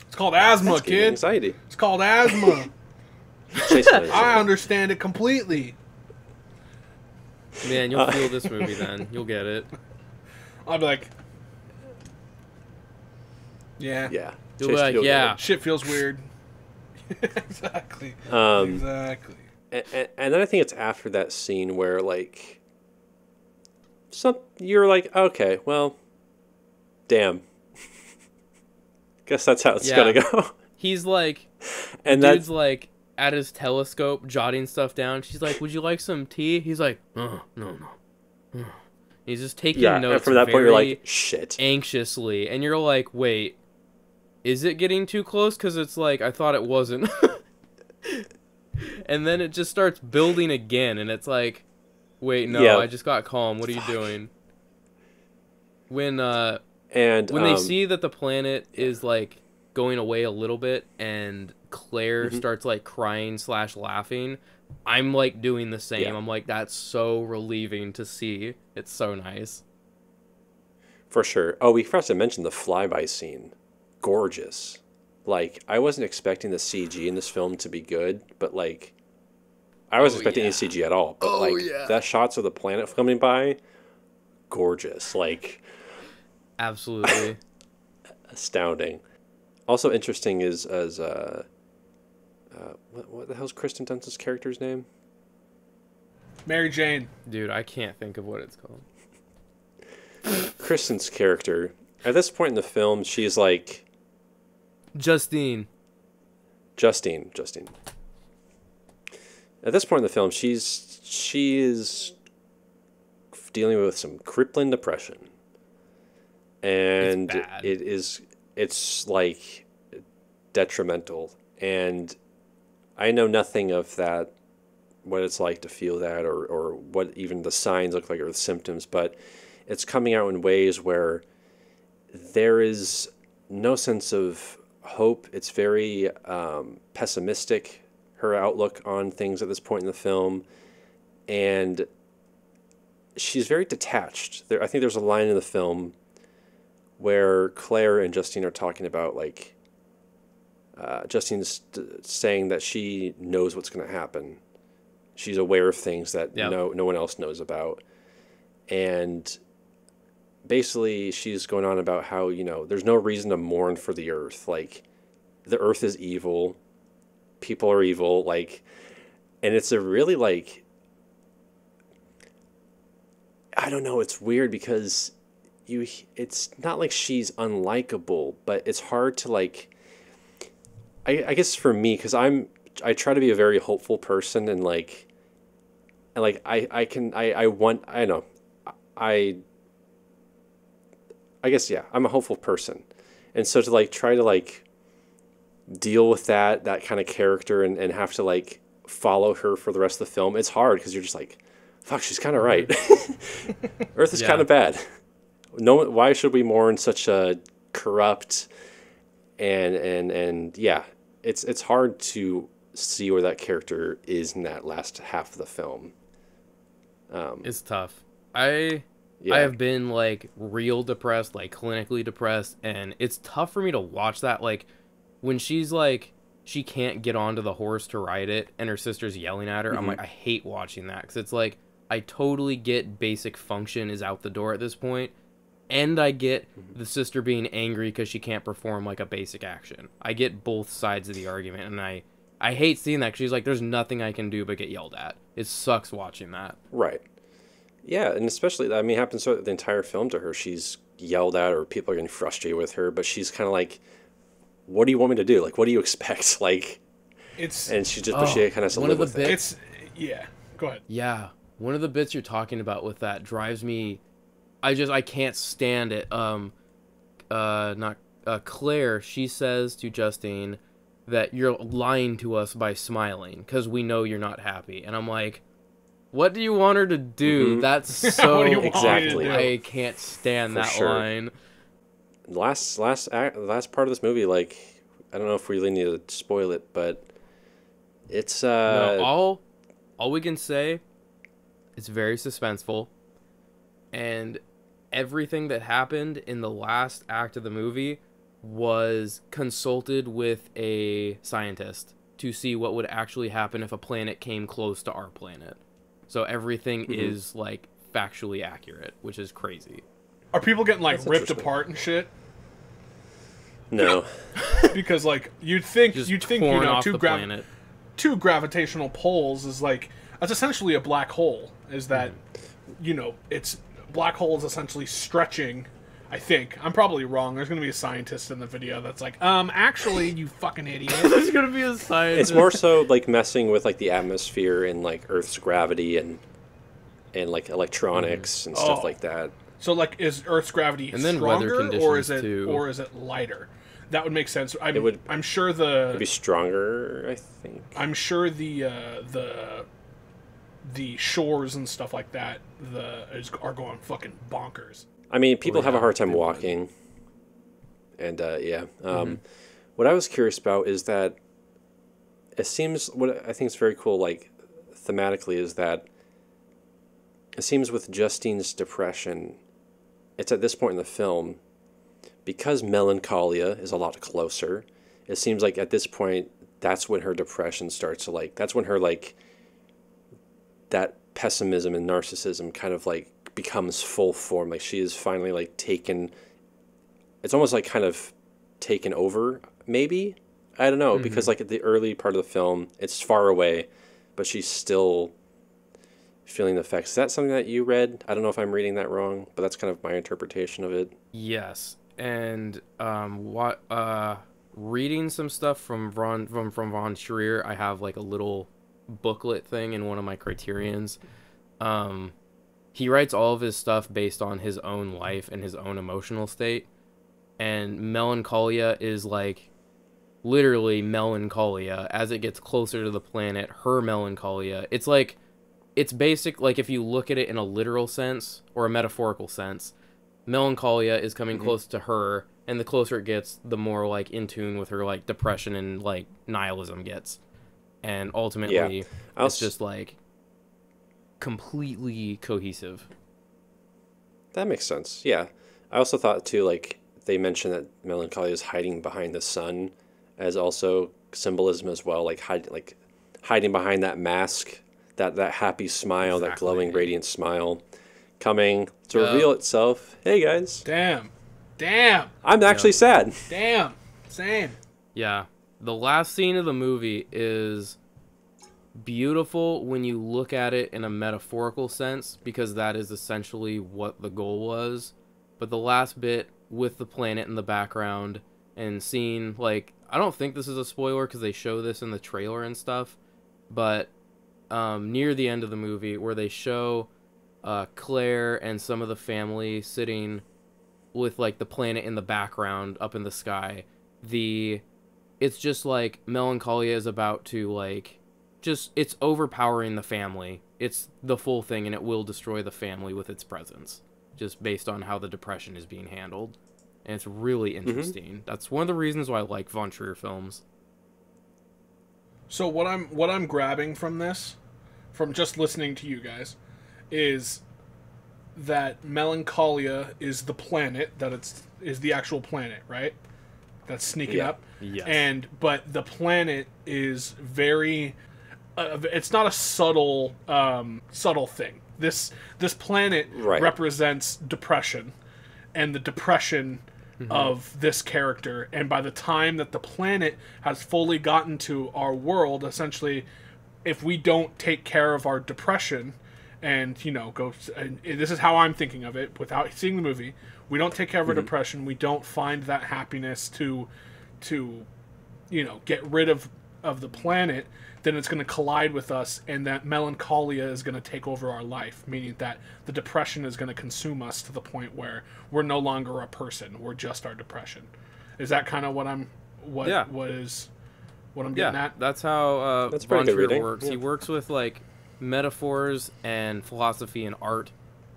it's called asthma, that's kid. Anxiety. It's called asthma. I understand it completely. Man, you'll feel this movie then. You'll get it. I'll be like, yeah. Yeah. You'll be like, yeah. Shit feels weird. Exactly. Exactly. And then I think it's after that scene where like you're like, okay, well, damn. Guess that's how it's gonna go. He's like, and dude's like at his telescope jotting stuff down. She's like, would you like some tea? He's like, no. He's just taking notes. And from that point you're like, shit. Anxiously, and you're like, wait, is it getting too close? Because it's like, I thought it wasn't. And then it just starts building again, and it's like, wait, no, I just got calm. What are you doing? When they see that the planet is like going away a little bit, and Claire starts like crying / laughing, I'm like doing the same. Yeah. I'm like, that's so relieving to see. It's so nice. For sure. Oh, we forgot to mention the flyby scene. Gorgeous. Like, I wasn't expecting the CG in this film to be good, but like, I wasn't expecting any CG at all. But that shots of the planet coming by, gorgeous. Like, absolutely astounding. Also interesting is what the hell's Kristen Dunst's character's name? Mary Jane. Dude, I can't think of what it's called. Kristen's character. At this point in the film, she's like Justine. At this point in the film, she's she is dealing with some crippling depression, and It's bad. it's like detrimental. And I know nothing of that, what it's like to feel that, or what even the signs look like or the symptoms, but it's coming out in ways where there is no sense of hope. It's very pessimistic, her outlook on things at this point in the film, and she's very detached. I think there's a line in the film where Claire and Justine are talking about, like, Justine's saying that she knows what's going to happen. She's aware of things that no one else knows about. And basically she's going on about how, there's no reason to mourn for the Earth. Like, the Earth is evil. People are evil. Like, and it's a really, like, I don't know, it's weird because it's not like she's unlikable, but it's hard to, like, I guess for me, because I try to be a very hopeful person, and I guess, yeah, I'm a hopeful person. And so to, like, try to, like, deal with that kind of character and have to, like, follow her for the rest of the film, it's hard because you're just like, fuck, she's kind of right. Earth is kind of bad. No, why should we mourn such a corrupt and yeah, it's hard to see where that character is in that last half of the film. It's tough. I have been, like, real depressed, like clinically depressed, and it's tough for me to watch that. Like, when she's like, she can't get onto the horse to ride it and her sister's yelling at her, I'm like, I hate watching that, because it's like, I totally get basic function is out the door at this point, and I get the sister being angry because she can't perform, like, a basic action. I get both sides of the argument, and I hate seeing that, because she's like, there's nothing I can do but get yelled at. It sucks watching that. Right. Yeah, and especially, I mean, it happens throughout the entire film to her. She's yelled at, or people are getting frustrated with her, but she's kind of like, what do you want me to do? Like, what do you expect? Like, and she just, but she kind of has to live with it. Yeah, go ahead. Yeah, one of the bits you're talking about with that drives me, I can't stand it. Claire, she says to Justine that you're lying to us by smiling because we know you're not happy. And I'm like, what do you want her to do? That's so exactly. I can't stand that line. Last part of this movie, like, I don't know if we really need to spoil it, but it's no, all we can say, it's very suspenseful, and everything that happened in the last act of the movie was consulted with a scientist to see what would actually happen if a planet came close to our planet. So everything is, like, factually accurate, which is crazy. Are people getting, like, ripped apart and shit? No. Because, like, you'd think two gravitational poles is, like, that's essentially a black hole. Is that, it's black hole is essentially stretching. I think I'm probably wrong. There's gonna be a scientist in the video that's like, actually, you fucking idiot. There's gonna be a scientist. It's more so like messing with, like, the atmosphere and, like, Earth's gravity and like electronics and stuff like that. So, like, is Earth's gravity and then stronger, weather or is conditions it lighter? That would make sense. It'd be stronger, I think. I'm sure the shores and stuff like that are going fucking bonkers. I mean, people have a hard time walking, and what I was curious about is that it seems, what I think is very cool, like, thematically, is that it seems with Justine's depression, it's at this point in the film, because Melancholia is a lot closer, it seems like at this point, that's when her depression starts to, like, that's when her, like, that pessimism and narcissism kind of, like, becomes full form. Like, she is finally, like, it's almost like kind of taken over, maybe? I don't know, because, like, at the early part of the film, it's far away, but she's still feeling the effects. Is that something that you read? I don't know if I'm reading that wrong, but that's kind of my interpretation of it. Yes, and reading some stuff from Von Trier, I have, like, a little booklet thing in one of my criterions. He writes all of his stuff based on his own life and his own emotional state. And Melancholia is like literally Melancholia. As it gets closer to the planet, her Melancholia. It's like, it's basic, like if you look at it in a literal sense or a metaphorical sense, Melancholia is coming close to her, and the closer it gets, the more like in tune with her like depression and like nihilism gets. And ultimately, it's just like completely cohesive. That makes sense. Yeah. I also thought too, like they mentioned that Melancholia is hiding behind the sun as also symbolism as well, like hiding behind that mask, that happy smile, that glowing radiant smile coming to reveal itself. Hey guys. Damn. I'm actually sad. Damn. Same. Yeah. The last scene of the movie is beautiful when you look at it in a metaphorical sense, because that is essentially what the goal was. But the last bit with the planet in the background and seeing, like, I don't think this is a spoiler because they show this in the trailer and stuff, but near the end of the movie where they show Claire and some of the family sitting with like the planet in the background up in the sky, it's just like Melancholia is about to like it's overpowering the family. It's the full thing, and it will destroy the family with its presence, just based on how the depression is being handled. And it's really interesting. That's one of the reasons why I like Von Trier films. So what I'm grabbing from this, from just listening to you guys, is that Melancholia is the planet, is the actual planet, right? That's sneaking up. Yes. But the planet is very it's not a subtle thing. This planet represents depression, and the depression of this character. And by the time that the planet has fully gotten to our world, essentially, if we don't take care of our depression, and this is how I'm thinking of it without seeing the movie, we don't take care of our depression, we don't find that happiness to get rid of the planet, then it's going to collide with us, and that melancholia is going to take over our life, meaning that the depression is going to consume us to the point where we're no longer a person, we're just our depression. Is that kind of what I'm getting at? That's how that's Von pretty good Trier reading. works. Yeah. He works with like metaphors and philosophy and art,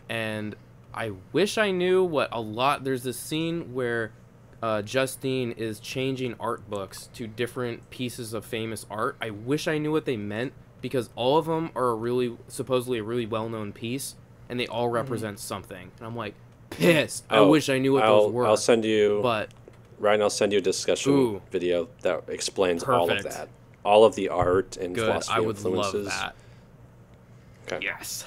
and I wish I knew there's this scene where Justine is changing art books to different pieces of famous art. I wish I knew what they meant, because all of them are supposedly a really well-known piece, and they all represent something. And I'm like, pissed. I wish I knew what those were. I'll send you, but Ryan, I'll send you a discussion video that explains all of Perfect. that. All of the art and good. philosophy I would influences. love that. Okay. Yes.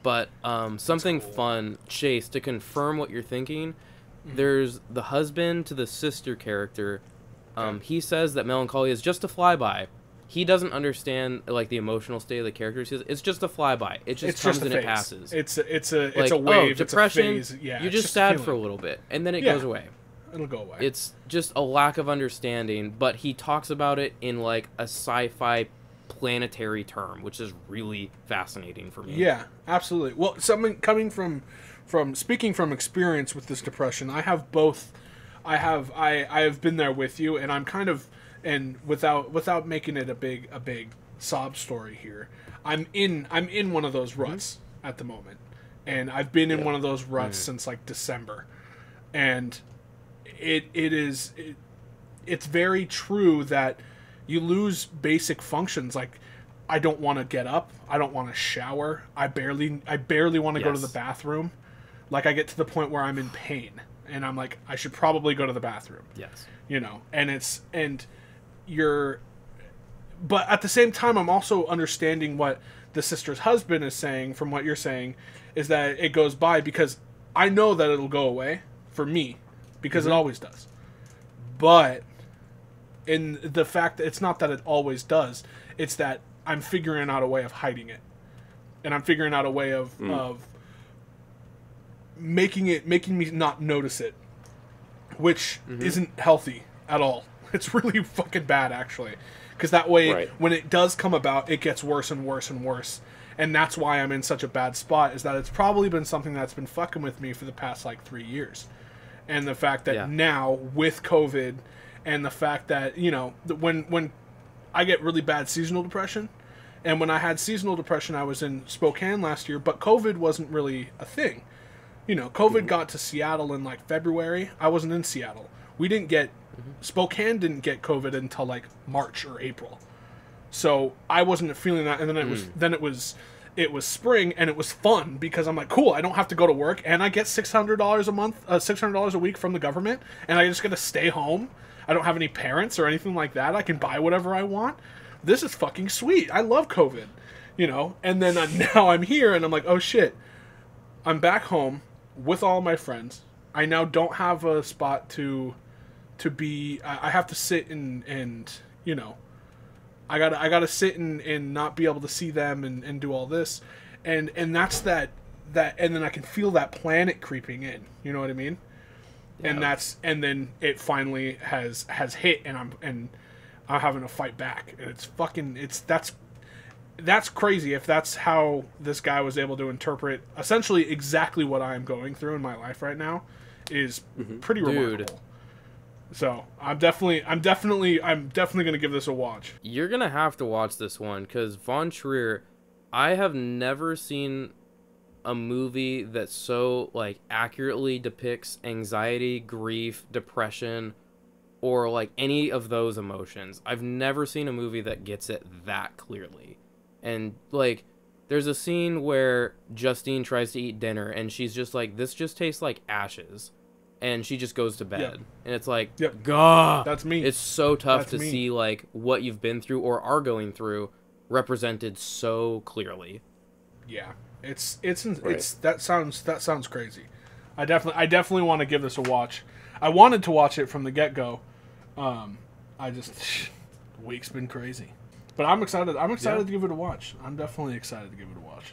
But something fun, Chase, to confirm what you're thinking, there's the husband to the sister character. He says that Melancholia is just a flyby. He doesn't understand like the emotional state of the characters. It's just a flyby. It just comes and it passes. It's a Like, wave. Depression. It's a phase. Yeah, you're it's just sad for a feeling. little bit, and then it goes away. It'll go away. It's just a lack of understanding, but he talks about it in like a sci-fi planetary term, which is really fascinating for me. Yeah, absolutely. Well, something coming from speaking from experience with this depression, I have both. I have been there with you, and I'm kind of, and without making it a big sob story here, I'm in one of those ruts at the moment, and I've been in one of those ruts since like December, and it's very true that you lose basic functions. Like, I don't want to get up, I don't want to shower, I barely want to go to the bathroom. Like, I get to the point where I'm in pain, and I'm like, I should probably go to the bathroom. Yes. But at the same time, I'm also understanding what the sister's husband is saying from what you're saying, is that it goes by, because I know that it'll go away for me, because it always does. But in the fact that it's not that it always does, it's that I'm figuring out a way of hiding it. And I'm figuring out a way of making me not notice it, which isn't healthy at all. It's really fucking bad, actually. Because that way, Right. when it does come about, it gets worse and worse and worse. And that's why I'm in such a bad spot, is that it's probably been something that's been fucking with me for the past, 3 years. And the fact that now, with COVID, and the fact that, when I get really bad seasonal depression, and when I had seasonal depression, I was in Spokane last year, but COVID wasn't really a thing. COVID got to Seattle in, February. I wasn't in Seattle. We didn't get... Spokane didn't get COVID until, March or April. So, I wasn't feeling that, and then it was spring, and it was fun, because I'm like, cool, I don't have to go to work, and I get $600 a month, $600 a week from the government, and I just get to stay home. I don't have any parents or anything like that. I can buy whatever I want. This is fucking sweet. I love COVID, and then now I'm here, and I'm like, oh shit, I'm back home with all my friends. I now don't have a spot to be. I have to sit and I gotta sit and not be able to see them and do all this, and that's that, and then I can feel that planet creeping in. You know what I mean? Yeah. And then it finally has hit, and I'm having to fight back, and that's crazy. If that's how this guy was able to interpret essentially exactly what I'm going through in my life right now, is pretty remarkable. So I'm definitely gonna give this a watch. You're gonna have to watch this one, because Von Trier, I have never seen a movie that so accurately depicts anxiety, grief, depression, or any of those emotions. I've never seen a movie that gets it that clearly. And there's a scene where Justine tries to eat dinner, and she's just like, this just tastes like ashes. And she just goes to bed. Yep. And it's like, yep. Gah! That's me. It's so tough That's to me. see what you've been through or are going through represented so clearly. Yeah. It's that sounds crazy. I definitely want to give this a watch. I wanted to watch it from the get-go. The week's been crazy. But I'm excited to give it a watch. I'm definitely excited to give it a watch.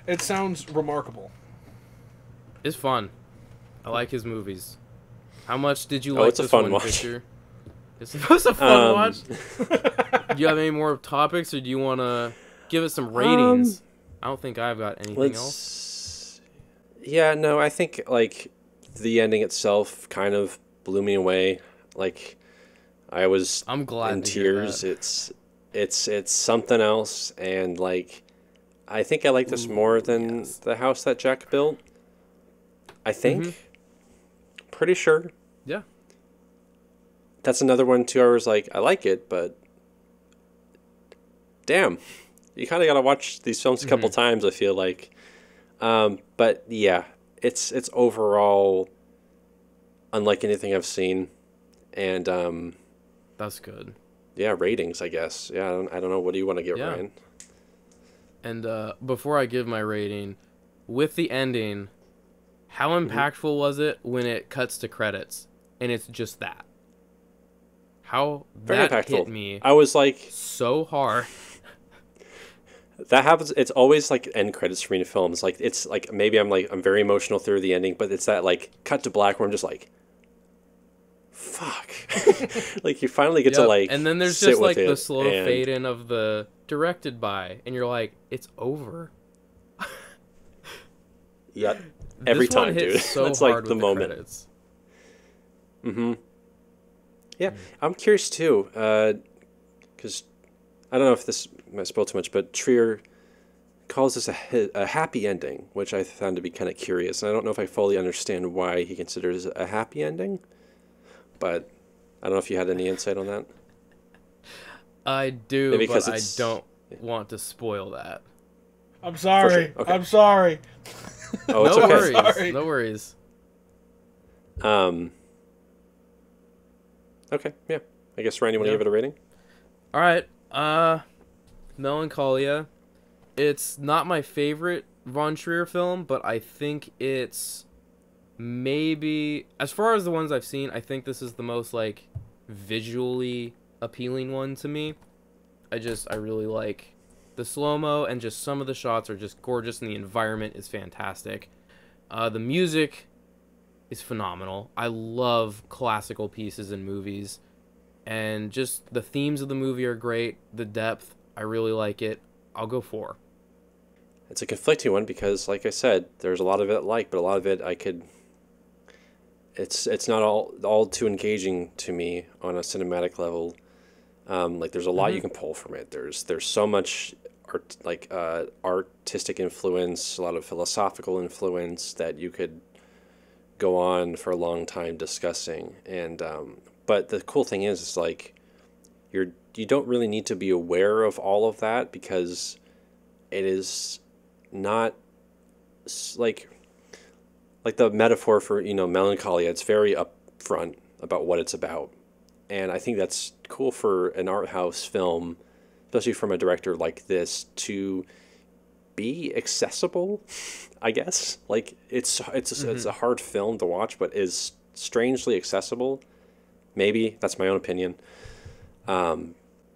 It sounds remarkable. It's fun. I like his movies. How much did you like it's this a fun one, watch. Victor? It's a fun watch. Do you have any more topics, or do you want to give it some ratings? I don't think I've got anything else. Yeah, no, I think the ending itself kind of blew me away. I'm glad in to tears. hear that. It's something else, and I think I like this more than the house that Jack built. I think. Pretty sure. Yeah. That's another one, 2 hours, I like it, but damn. You kind of got to watch these films a couple times, I feel like. But yeah, it's overall unlike anything I've seen. And that's good. Yeah, ratings, I guess. Yeah, I don't know. What do you want to give, Ryan? And before I give my rating, with the ending, how impactful was it when it cuts to credits and it's just that? How Very that impactful. hit me. I was so hard. That happens. It's always end credits for me in films. It's maybe I'm very emotional through the ending, but it's that cut to black where I'm just fuck. You finally get to and then there's sit just with the it, slow fade in of the directed by, and you're like, it's over. Yeah. Every this one time, hits dude. So That's hard the with moment. Credits. Yeah, I'm curious too, because I don't know if this might spoil too much, but Trier calls this a happy ending, which I found to be kind of curious. And I don't know if I fully understand why he considers it a happy ending, but I don't know if you had any insight on that. I do, Maybe but I don't want to spoil that. I'm sorry. Sure. Okay. I'm sorry. Oh, it's no okay. worries. Sorry. No worries. Okay, yeah. I guess, Ryan, you want to give it a rating? All right. Melancholia. It's not my favorite Von Trier film, but I think it's maybe, as far as the ones I've seen, I think this is the most visually appealing one to me. I really like the slow-mo, and just some of the shots are just gorgeous, and the environment is fantastic. The music is phenomenal. I love classical pieces in movies, and just the themes of the movie are great. The depth, I really like it. I'll go 4. It's a conflicting one because, like I said, there's a lot of it I like, but a lot of it I could. It's not all too engaging to me on a cinematic level. Like there's a lot you can pull from it. There's so much artistic influence, a lot of philosophical influence that you could go on for a long time discussing. And but the cool thing is like you don't really need to be aware of all of that because it is not like the metaphor for Melancholia. It's very upfront about what it's about, and I think that's cool for an art house film, especially from a director like this, to be accessible, I guess. Like it's a hard film to watch, but is strangely accessible. Maybe that's my own opinion.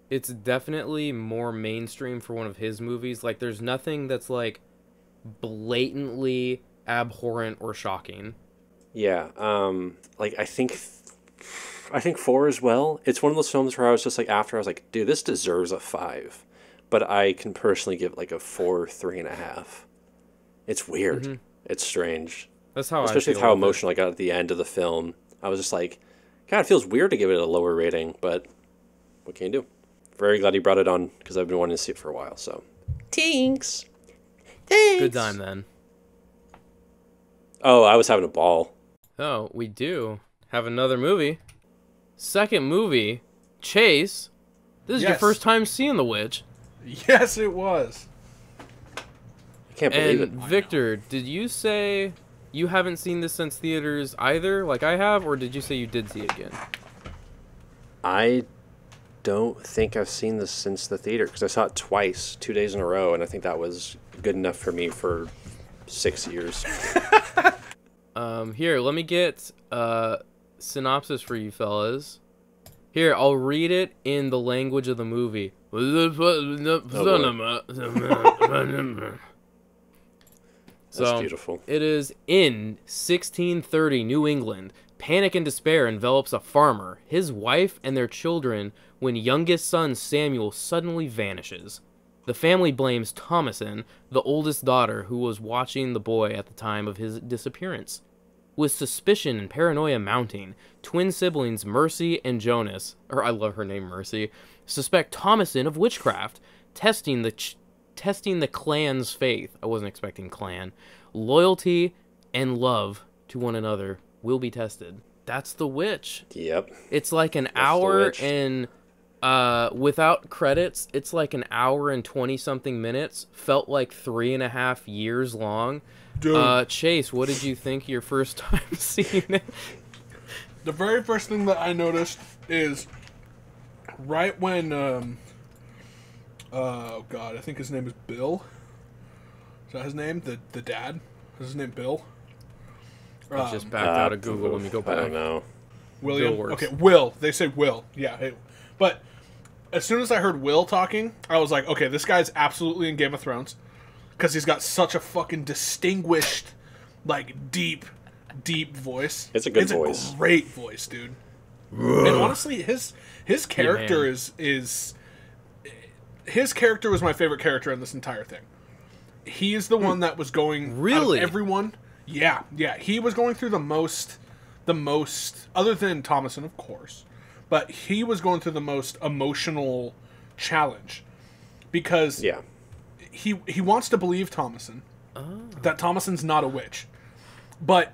It's definitely more mainstream for one of his movies. Like there's nothing that's like blatantly abhorrent or shocking. Yeah. Like I think 4 as well. It's one of those films where I was just like, after I was like, dude, this deserves a 5. But I can personally give it like a 4, 3.5. It's weird. It's strange. That's how especially with how emotional I got at the end of the film. I was just like, God, it feels weird to give it a lower rating, but what can you do? Very glad you brought it on because I've been wanting to see it for a while. So, thanks. Good time then. Oh, I was having a ball. Oh, we do have another movie. Second movie, Chase. This is your first time seeing The Witch. Yes, it was. I can't believe it. Victor, did you say you haven't seen this since theaters either, like I have, or did you say you did see it again? I don't think I've seen this since the theater because I saw it twice, 2 days in a row, and I think that was good enough for me for 6 years. Here, let me get synopsis for you fellas. Here, I'll read it in the language of the movie. That's beautiful. It is in 1630 New England. Panic and despair envelops a farmer, his wife, and their children when youngest son Samuel suddenly vanishes. The family blames Thomasin, the oldest daughter, who was watching the boy at the time of his disappearance. With suspicion and paranoia mounting, twin siblings Mercy and Jonas, or I love her name Mercy, suspect Thomasin of witchcraft, testing the clan's faith. I wasn't expecting clan. Loyalty and love to one another will be tested. That's The Witch. Yep. It's like an hour and without credits, it's like an hour and 20-something minutes. Felt like 3.5 years long. Dude. Chase, what did you think your first time seeing it? The very first thing that I noticed is right when oh god, I think his name is Bill. Is that his name? The dad? Is his name Bill? I just backed out of Google. Let me go back. I don't know. William? Okay, Will. They say Will. Yeah. But as soon as I heard Will talking, I was like, okay, this guy's absolutely in Game of Thrones. Because he's got such a fucking distinguished, like, deep voice. It's a good voice. It's a great voice, dude. And honestly, his character is his character was my favorite character in this entire thing. He is the one that was going really out of everyone. Yeah. He was going through the most other than Thomasin, of course, but he was going through the most emotional challenge because he wants to believe Thomasin that Thomasin's not a witch, but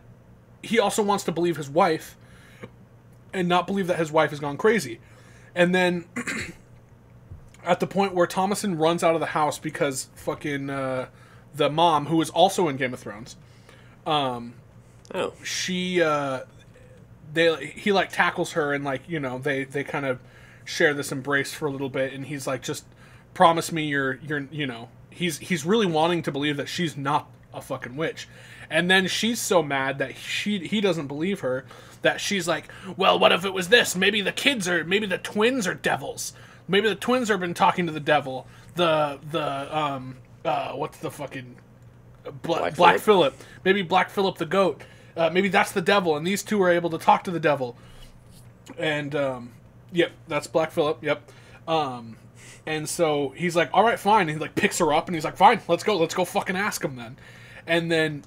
he also wants to believe his wife and not believe that his wife has gone crazy. And then at the point where Thomasin runs out of the house because fucking the mom, who is also in Game of Thrones, he like tackles her and like, you know, they kind of share this embrace for a little bit, and he's like, just promise me you're you know, he's really wanting to believe that she's not a fucking witch. And then she's so mad that he doesn't believe her, that she's like, well, what if it was this? Maybe the twins are devils. Maybe the twins have been talking to the devil. What's the fucking Black Phillip? Maybe Black Phillip the goat maybe that's the devil, and these two are able to talk to the devil. And yep, that's Black Phillip. Yep. And so he's like, all right, fine. And he like picks her up, and he's like, fine, let's go fucking ask him then. And then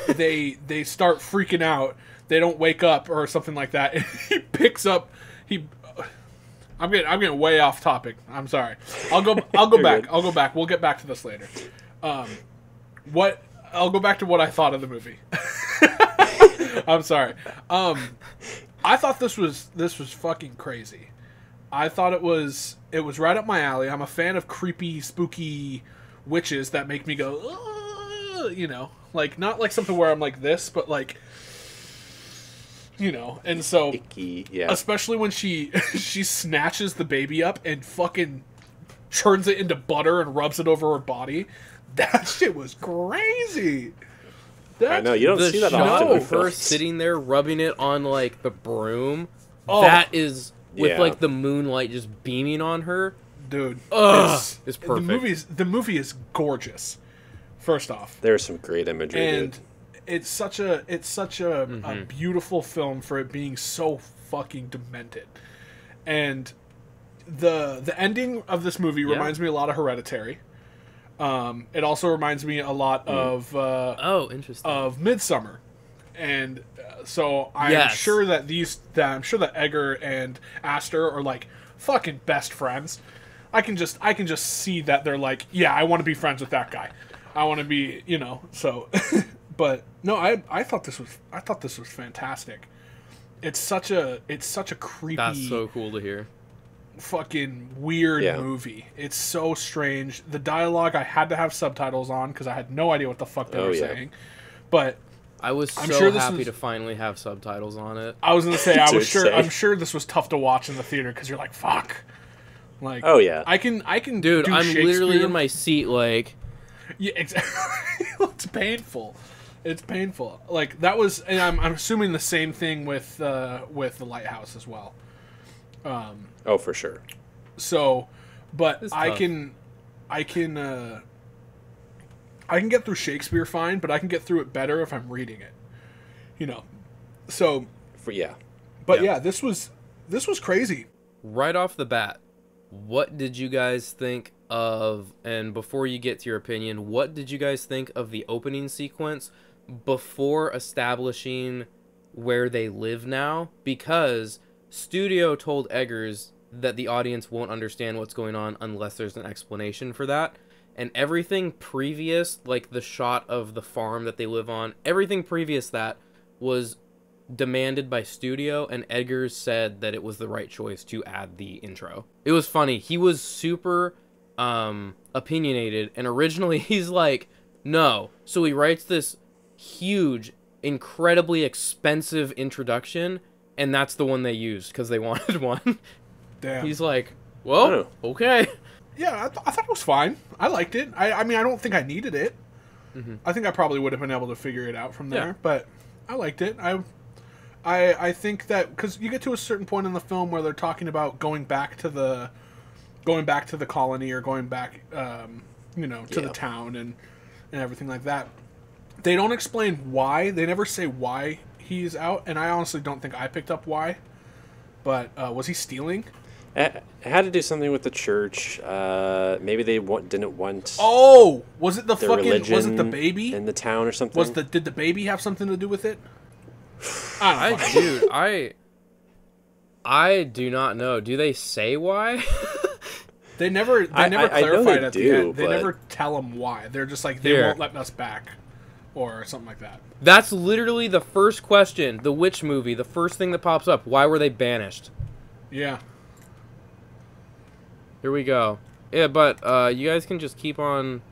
they start freaking out. They don't wake up or something like that. And he picks up. I'm getting way off topic. I'm sorry. I'll go back. Good. I'll go back. We'll get back to this later. I'll go back to what I thought of the movie. I'm sorry. I thought this was fucking crazy. I thought it was right up my alley. I'm a fan of creepy, spooky witches that make me go, "Ugh," you know, like not like something where I'm like this, but like, you know. And so, Icky, yeah. especially when she snatches the baby up and fucking churns it into butter and rubs it over her body. That shit was crazy. I know, you don't see that often. The in shot of her films. sitting there rubbing it on like the broom, Oh. that is with Yeah. like the moonlight just beaming on her. Dude, Ugh, it's perfect. The movie is gorgeous. First off, There's some great imagery, and dude. it's such a a beautiful film for it being so fucking demented. And the ending of this movie reminds me a lot of Hereditary. It also reminds me a lot of Oh, interesting. of Midsommar, and so I'm sure that Edgar and Aster are like fucking best friends. I can just see that they're like, yeah, I want to be friends with that guy. I want to be, you know. So, but no, I thought this was fantastic. It's such a creepy. That's so cool to hear. Fucking weird Yeah. movie. It's so strange. The dialogue, I had to have subtitles on because I had no idea what the fuck they were saying. But I was I'm so sure this happy was- to finally have subtitles on it. I was gonna say I'm Say. sure this was tough to watch in the theater because you're like, fuck. Like, Oh, yeah. I can Dude, do I'm literally Shakespeare. in my seat like, Yeah, exactly. It's painful. It's painful. Like that was, and I'm assuming the same thing with the Lighthouse as well. Oh, for sure. So, but It's I tough. can get through Shakespeare fine, but I can get through it better if I'm reading it. You know. So, Yeah. but Yeah. yeah, this was crazy. right off the bat, what did you guys think of, and before you get to your opinion, what did you guys think of the opening sequence before establishing where they live now? Because studio told Eggers that the audience won't understand what's going on unless there's an explanation for that. And everything previous, like the shot of the farm that they live on, everything previous that was demanded by studio, and Eggers said that it was the right choice to add the intro. It was funny. He was super opinionated, and originally he's like, no. So he writes this huge, incredibly expensive introduction, and that's the one they used because they wanted one. Damn. He's like, well, okay. Yeah, I thought it was fine. I liked it. I mean, I don't think I needed it. I think I probably would have been able to figure it out from there, Yeah. but I liked it. I think that because you get to a certain point in the film where they're talking about going back to the colony or going back, to the town and everything like that. They don't explain why. They never say why he's out, and I honestly don't think I picked up why. But was he stealing? It had to do something with the church. Maybe they didn't want Oh, was it the their fucking? religion Was it the baby? in the town or something. Did the baby have something to do with it? I don't know. Dude, I do not know. Do they say why? They never I know clarified they at do, the end. They but- never tell them why. They're just like, they Here. won't let us back. Or something like that. That's literally the first question. The witch movie, the first thing that pops up. Why were they banished? Yeah. Here we go. Yeah, but you guys can just keep on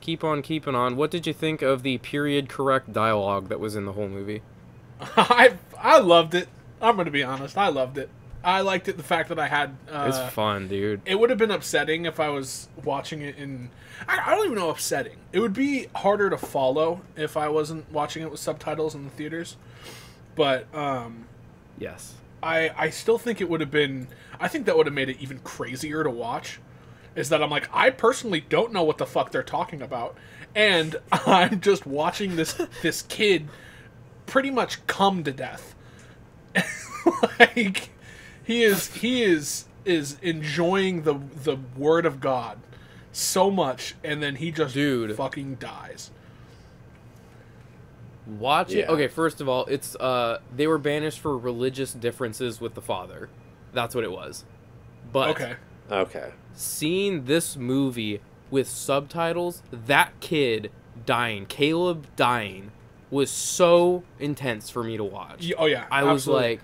keeping on. What did you think of the period correct dialogue that was in the whole movie? I loved it. I'm going to be honest. I loved it. I liked it, the fact that I had... It's fun, dude. It would have been upsetting if I was watching it in... I don't even know upsetting. It would be harder to follow if I wasn't watching it with subtitles in the theaters. But Yes. I still think it would have been... I think that would have made it even crazier to watch. Is that I'm like, I personally don't know what the fuck they're talking about. And I'm just watching this kid pretty much come to death. Like he is enjoying the word of God so much, and then he just fucking dies. Watch it. Okay, first of all, it's they were banished for religious differences with the father. That's what it was. But okay, seeing this movie with subtitles, that kid dying, Caleb dying, was so intense for me to watch. Oh yeah, I was like,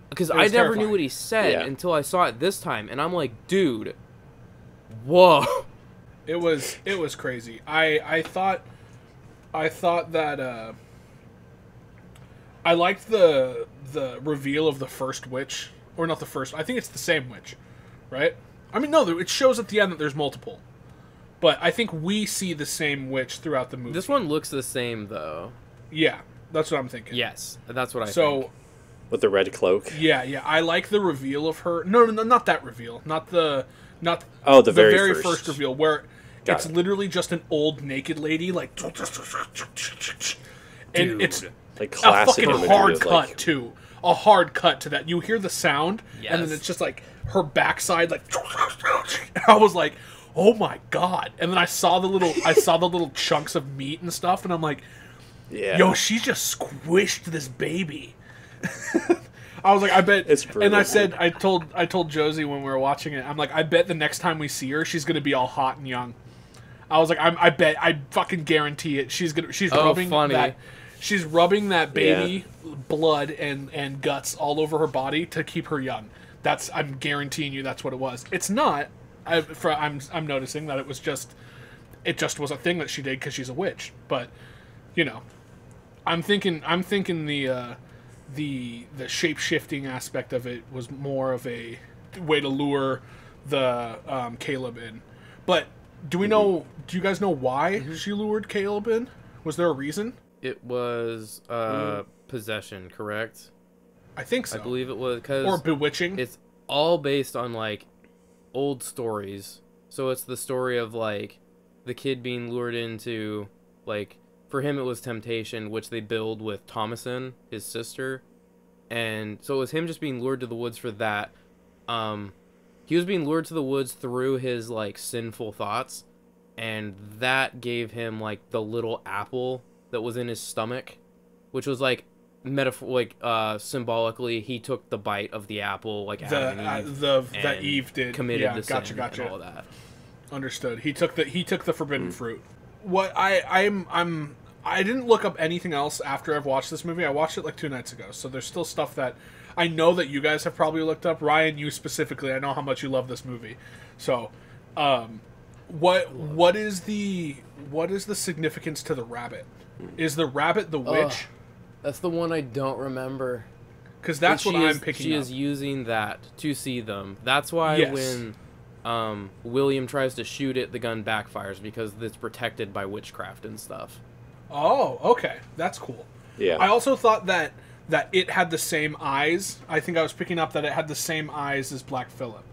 because I never knew what he said until I saw it this time, and I'm like, dude, whoa. It was crazy. I thought that I liked the reveal of the first witch, or not the first. I think it's the same witch, right? I mean, no, it shows at the end that there's multiple, but I think we see the same witch throughout the movie. This one looks the same though. Yeah, that's what I'm thinking. Yes, that's what I think. With the red cloak. Yeah. I like the reveal of her. No, not that reveal. Not the very first reveal where it's literally just an old naked lady, like, and it's like classic a fucking hard cut too. A hard cut to that. You hear the sound, and then it's just like her backside, like. And I was like, oh my god! And then I saw the little chunks of meat and stuff, and I'm like, yo, she just squished this baby. I was like, I bet it's brutal. And I told Josie when we were watching it, I'm like, I bet the next time we see her, she's gonna be all hot and young. I was like, I fucking guarantee it. She's rubbing that baby blood and guts all over her body to keep her young. I'm guaranteeing you that's what it was. It's not. I'm noticing that it just was a thing that she did because she's a witch. But you know, I'm thinking the shape-shifting aspect of it was more of a way to lure the Caleb in. But do you guys know why she lured Caleb in? Was there a reason? It was possession, correct? I think so. I believe it was or bewitching. It's all based on like old stories. So it's the story of like the kid being lured into, like, for him it was temptation, which they build with Thomasin, his sister. And so it was him just being lured to the woods for that. He was being lured to the woods through his like sinful thoughts, and that gave him like the little apple that was in his stomach, which was like symbolically he took the bite of the apple, like Adam and Eve, that Eve did, committed the sin gotcha. and all that. Understood. He took the forbidden fruit. What I didn't look up anything else after I've watched this movie. I watched it like 2 nights ago, so there's still stuff that I know that you guys have probably looked up. Ryan, you specifically, I know how much you love this movie. So, what is the significance to the rabbit? Is the rabbit the witch? That's the one I don't remember. Because that's what I'm picking up. She is using that to see them. That's why when William tries to shoot it, the gun backfires, because it's protected by witchcraft and stuff. Oh, okay. That's cool. Yeah. I also thought that it had the same eyes. I think I was picking up that it had the same eyes as Black Phillip.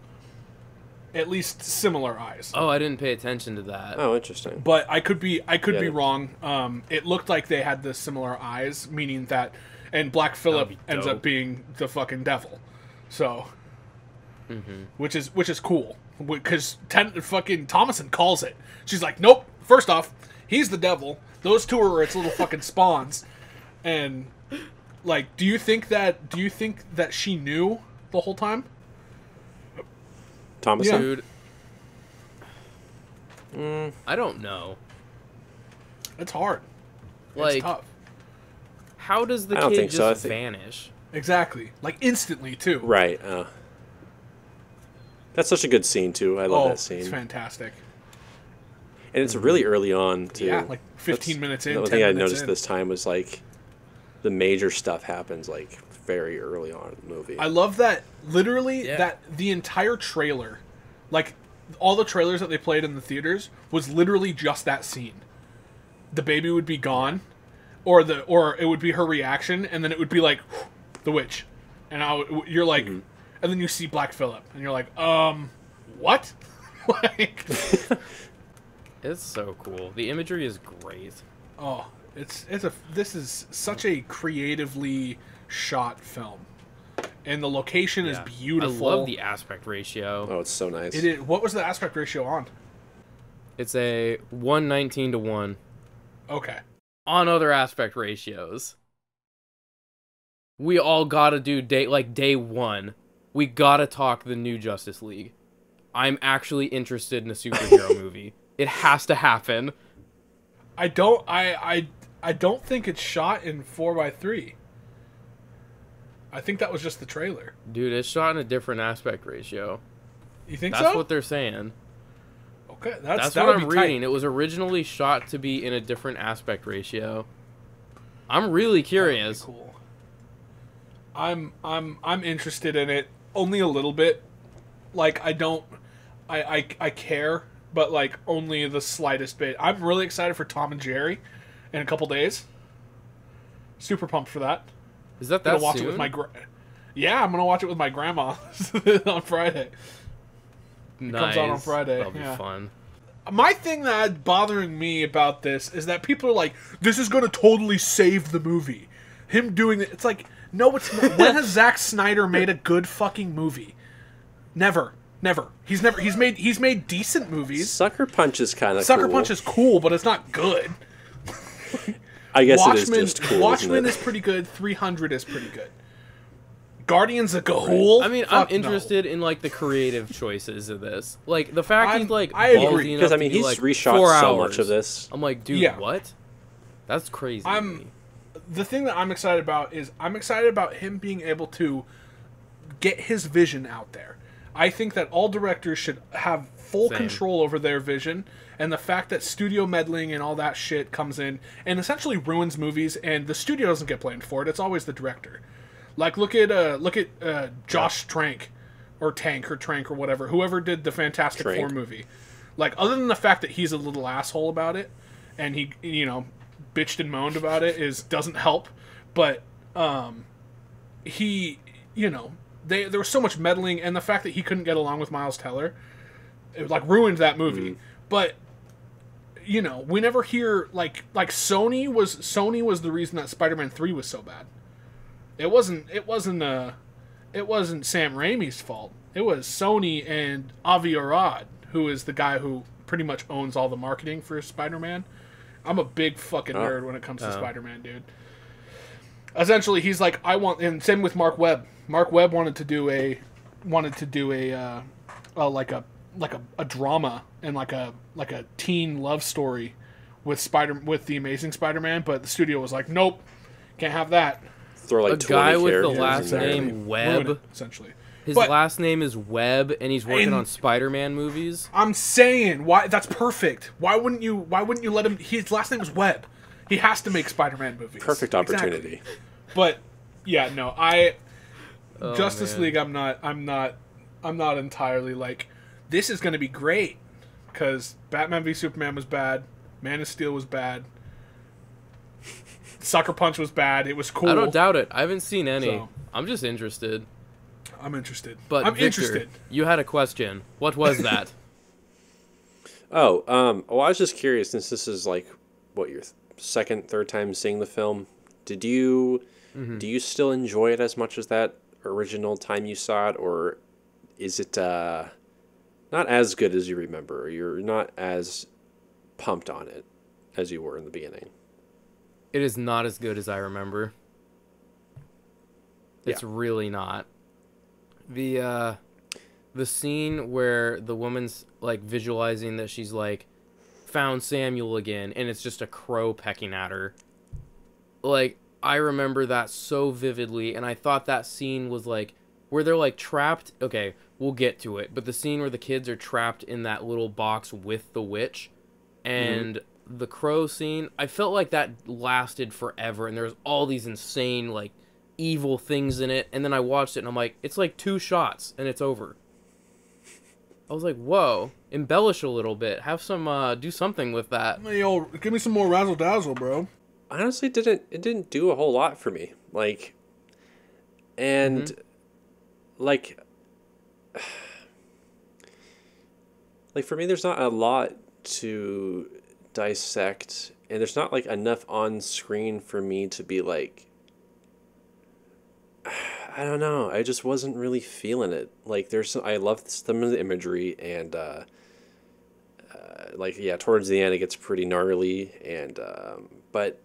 At least similar eyes. Oh, I didn't pay attention to that. Oh, interesting. But I could be wrong. It looked like they had the similar eyes, meaning that, and Black Phillip ends up being the fucking devil. So, which is cool, because fucking Thomasin calls it. She's like, nope. First off, he's the devil. Those two are its little fucking spawns. And like, do you think that she knew the whole time? Thomasin? Dude. I don't know. It's hard. Like, it's tough. How does the kid just vanish? Exactly. Like, instantly, too. Right. That's such a good scene, too. I love that scene. It's fantastic. And it's really early on, too. Yeah, like 15 minutes in, The only thing I noticed this time was, like, the major stuff happens, like, very early on in the movie. I love that, literally, that the entire trailer, like, all the trailers that they played in the theaters was literally just that scene. The baby would be gone, or it would be her reaction, and then it would be like, the witch. And you're like, and then you see Black Phillip, and you're like, what? Like... It's so cool. The imagery is great. Oh, This is such a creatively shot film, and the location is beautiful. I love the aspect ratio. Oh, it's so nice. It is. What was the aspect ratio on? It's a 1:19:1. Okay. On other aspect ratios, we all gotta do day one. We gotta talk the new Justice League. I'm actually interested in a superhero movie. It has to happen. I don't think it's shot in 4:3. I think that was just the trailer. Dude, it's shot in a different aspect ratio. You think so? That's what they're saying. Okay, that's what I'm reading. It was originally shot to be in a different aspect ratio. I'm really curious. Cool. I'm interested in it only a little bit. Like I care, but like only the slightest bit. I'm really excited for Tom and Jerry in a couple days. Super pumped for that. Is that I'm gonna watch soon? it with my Yeah, I'm gonna watch it with my grandma on Friday. It comes out on Friday. That'll be fun. My thing that's bothering me about this is that people are like, this is going to totally save the movie. Him doing it. It's like, no, it's not. When has Zack Snyder made a good fucking movie? Never. He's made decent movies. Sucker Punch is kind of Sucker Punch is cool, but it's not good. I guess it is just cool. Watchmen is pretty good. 300 is pretty good. Guardians of Gahul. I mean, I'm interested in like the creative choices of this. Like the fact he's like I agree because I mean he's like reshot so much of this. I'm like, dude, what? That's crazy. The thing that I'm excited about is I'm excited about him being able to get his vision out there. I think that all directors should have full control over their vision, and the fact that studio meddling and all that shit comes in and essentially ruins movies, and the studio doesn't get blamed for it. It's always the director. Like look at Josh Trank or Trank or whatever, whoever did the Fantastic Four movie. Like other than the fact that he's a little asshole about it and he bitched and moaned about it doesn't help, but he there was so much meddling, and the fact that he couldn't get along with Miles Teller, it like ruined that movie. But we never hear like Sony was the reason that Spider-Man 3 was so bad. It wasn't Sam Raimi's fault. It was Sony and Avi Arad, who is the guy who pretty much owns all the marketing for Spider-Man. I'm a big fucking nerd when it comes to Spider-Man, dude. Essentially, he's like, and same with Mark Webb. Mark Webb wanted to do a drama and like a teen love story with the Amazing Spider-Man, but the studio was like, nope, can't have that. Throw like a guy with the last name Webb, essentially. His last name is Webb, and he's working on Spider-Man movies. I'm saying, why? That's perfect. Why wouldn't you let him? His last name is Webb. He has to make Spider-Man movies. Perfect opportunity. Exactly. But yeah, no, Justice League. I'm not entirely like, this is going to be great because Batman v Superman was bad, Man of Steel was bad, Sucker Punch was bad. It was cool. I don't doubt it. I haven't seen any. So, I'm just interested. I'm interested. But I'm Victor, interested. You had a question. What was that? Well, I was just curious, since this is like what, your third time seeing the film. Do you still enjoy it as much as that original time you saw it, or is it not as good as you remember, or you're not as pumped on it as you were in the beginning? It is not as good as I remember. It's really not. The scene where the woman's like visualizing that she's like found Samuel again, and it's just a crow pecking at her. Like, I remember that so vividly, and I thought that scene was like where they're like trapped. Okay, we'll get to it, but the scene where the kids are trapped in that little box with the witch, and the crow scene, I felt like that lasted forever, and there was all these insane like evil things in it, and then I watched it and I'm like, it's like 2 shots and it's over. I was like, whoa, embellish a little bit, have some do something with that. Yo, give me some more razzle dazzle, bro. Honestly, it didn't do a whole lot for me, like, and like for me, there's not a lot to dissect and there's not like enough on screen for me to be like, I don't know. I just wasn't really feeling it. Like I love some of the imagery, and like yeah, towards the end it gets pretty gnarly, and but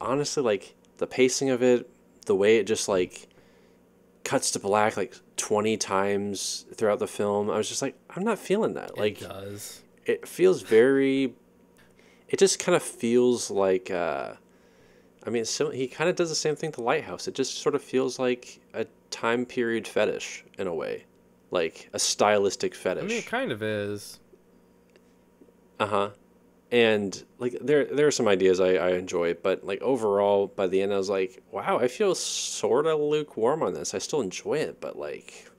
honestly, like the pacing of it, the way it just like cuts to black like 20 times throughout the film, I was just like, I'm not feeling that. Like It does. It feels very. It just kind of feels like. I mean, so he kind of does the same thing to Lighthouse. It just sort of feels like a time period fetish in a way, like a stylistic fetish. I mean, it kind of is. And like there are some ideas I enjoy, but like overall, by the end, I was like, wow, I feel sort of lukewarm on this. I still enjoy it, but like,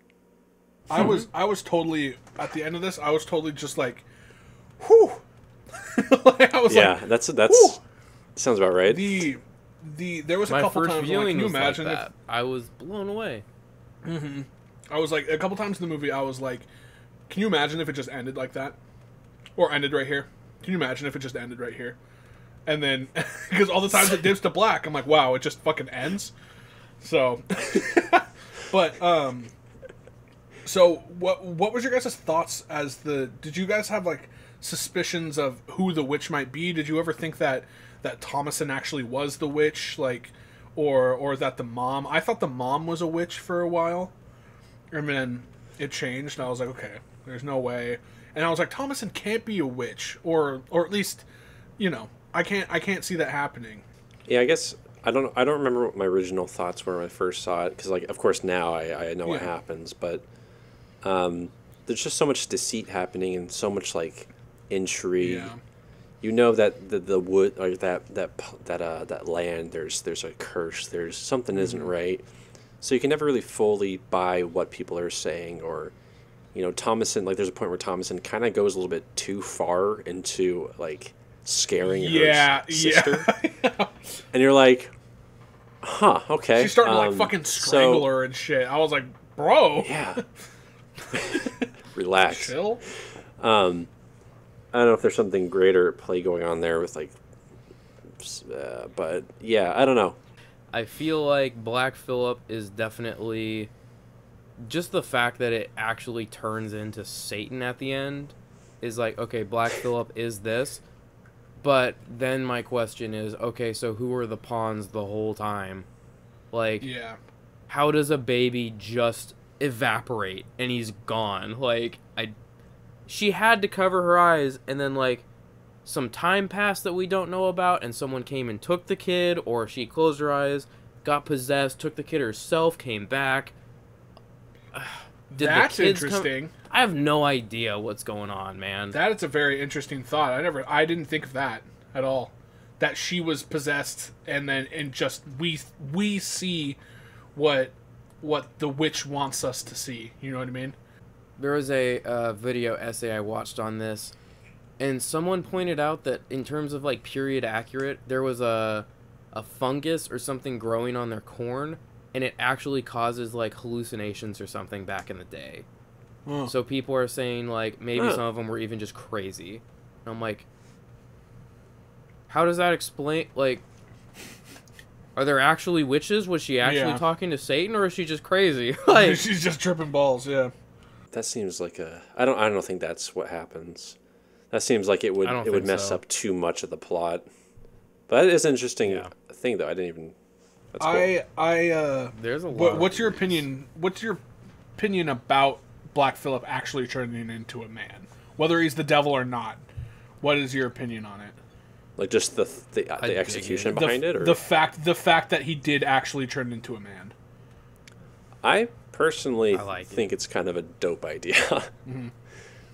I was totally at the end of this. I was totally just like, whew. Like, I was yeah, like, that's whew. Sounds about right. There was a couple times like, can you imagine like that. I was blown away. I was like, a couple times in the movie, I was like, can you imagine if it just ended like that, or ended right here? Can you imagine if it just ended right here? And then, because all the times it dips to black, I'm like, wow, it just fucking ends. So, but so what was your guys' thoughts as did you guys have like suspicions of who the witch might be? Did you ever think that Thomason actually was the witch, like, or that the mom? I thought the mom was a witch for a while, and then it changed, and I was like, okay, there's no way. And I was like, Thomason can't be a witch, or at least, you know, I can't see that happening. Yeah, I guess I don't remember what my original thoughts were when I first saw it, because like of course now I know what happens, but there's just so much deceit happening and so much like intrigue. Yeah. You know that the wood or that land there's a curse, there's something isn't right, so you can never really fully buy what people are saying, or you know, Thomason, like there's a point where Thomason kind of goes a little bit too far into like scaring her sister. Yeah. And you're like, huh, okay. She's starting to like fucking strangle her and shit. I was like, bro. Yeah. Relax. Chill. I don't know if there's something greater at play going on there with like, but yeah, I don't know. I feel like Black Phillip is definitely just the fact that it actually turns into Satan at the end is like, okay, Black Phillip is this, but then my question is, okay, so who were the pawns the whole time? Like, yeah, how does a baby just evaporate and he's gone? Like, she had to cover her eyes, and then like some time passed that we don't know about, and someone came and took the kid, or she closed her eyes, got possessed, took the kid herself, came back. That's interesting. I have no idea what's going on, man. That is a very interesting thought. I didn't think of that at all. That she was possessed, and just we see what the witch wants us to see. You know what I mean? There was a video essay I watched on this, and someone pointed out that in terms of like period accurate, there was a fungus or something growing on their corn, and it actually causes like hallucinations or something back in the day. So people are saying like maybe some of them were even just crazy. And I'm like, how does that explain? Like, are there actually witches? Was she actually talking to Satan, or is she just crazy? Like, she's just tripping balls. Yeah. That seems like I don't think that's what happens. That seems like it would mess up too much of the plot. But it is an interesting thing, though. I didn't even. That's cool. There's a lot. What's your opinion? What's your opinion about Black Phillip actually turning into a man, whether he's the devil or not? What is your opinion on it? Like just the execution behind it, or the fact that he did actually turn into a man. I personally think it's kind of a dope idea.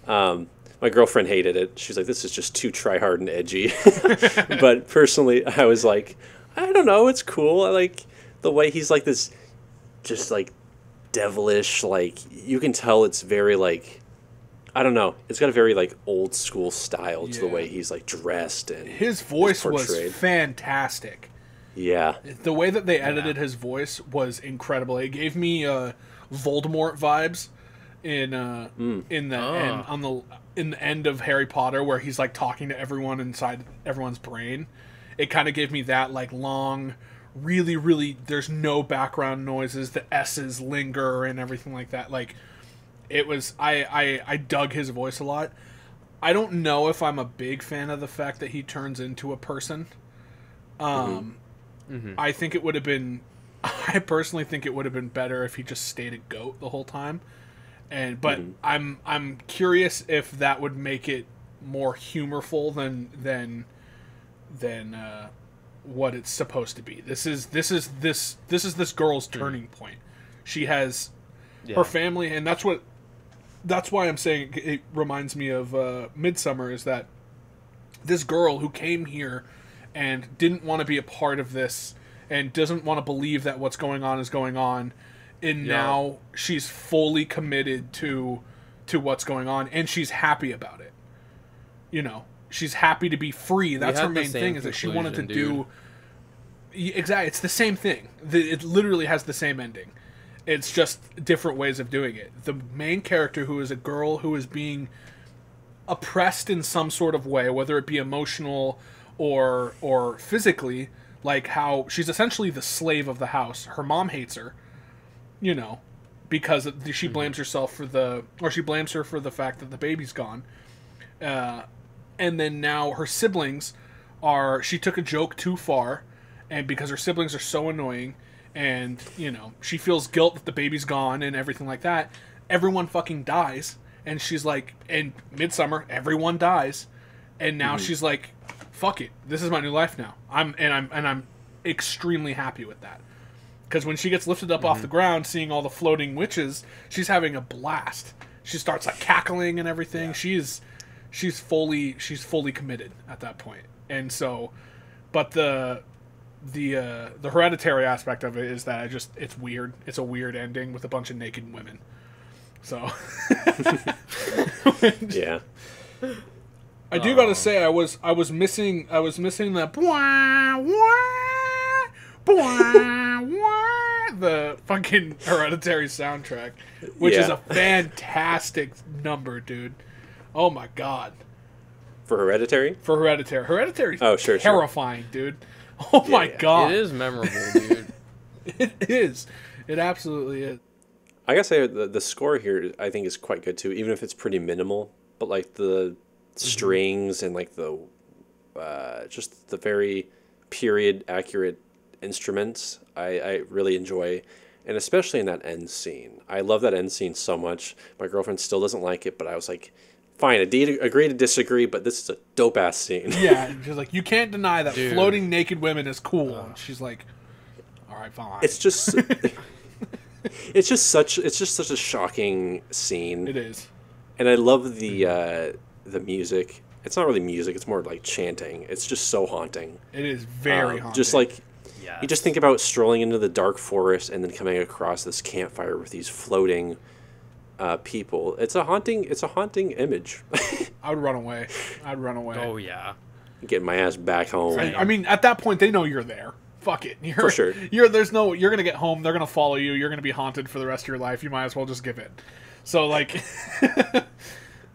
My girlfriend hated it. She's like, "This is just too try hard and edgy." But personally, I was like, I don't know, it's cool. I like the way he's like this, just like devilish. Like you can tell it's very like, I don't know. It's got a very like old school style to the way he's like dressed, and his voice was fantastic. Yeah, the way that they edited his voice was incredible. It gave me Voldemort vibes, in the end of Harry Potter, where he's like talking to everyone inside everyone's brain. It kind of gave me that like long, really, really. There's no background noises. The S's linger and everything like that. Like, it was. I dug his voice a lot. I don't know if I'm a big fan of the fact that he turns into a person. I think it would have been. I personally think it would have been better if he just stayed a goat the whole time. But I'm curious if that would make it more humorful than what it's supposed to be. This is this girl's turning point. She has her family, and that's why I'm saying it reminds me of Midsummer, is that this girl who came here and didn't want to be a part of this and doesn't want to believe that what's going on is going on, and now she's fully committed to what's going on, and she's happy about it. You know, she's happy to be free. That's her main thing, is that she wanted to do... Exactly, it's the same thing. It literally has the same ending. It's just different ways of doing it. The main character, who is a girl who is being oppressed in some sort of way, whether it be emotional or physically, like how she's essentially the slave of the house. Her mom hates her, you know, because she blames herself she blames her for the fact that the baby's gone. And then now her siblings she took a joke too far, and because her siblings are so annoying, and, you know, she feels guilt that the baby's gone and everything like that, everyone fucking dies. And she's like, in Midsummer, everyone dies. And now she's like, fuck it, this is my new life now. I'm extremely happy with that. Because when she gets lifted up off the ground, seeing all the floating witches, she's having a blast. She starts like cackling and everything. Yeah. She's fully committed at that point. And so, but the hereditary aspect of it is that it's weird. It's a weird ending with a bunch of naked women. So yeah. I do gotta say I was missing the the fucking Hereditary soundtrack, which is a fantastic number, dude. Oh my god. For Hereditary? For Hereditary. Hereditary is terrifying, dude. Oh my god. It is memorable, dude. It is. It absolutely is. I gotta say, the score here, I think, is quite good too, even if it's pretty minimal. But like the strings and like the just the very period accurate instruments, I really enjoy, and especially in that end scene. I love that end scene so much. My girlfriend still doesn't like it, but I was like, fine, agree to disagree, but this is a dope ass scene. Yeah, she's like, you can't deny that floating naked women is cool. And she's like, all right, fine. It's just it's just such a shocking scene. It is. And I love the music. It's not really music, it's more like chanting. It's just so haunting. It is very haunting. Just like, you just think about strolling into the dark forest and then coming across this campfire with these floating people. It's a haunting image. I would run away. I'd run away. Oh, yeah. Getting my ass back home. I mean, at that point, they know you're there. Fuck it. For sure. You're going to get home, they're going to follow you, you're going to be haunted for the rest of your life. You might as well just give in. So, like...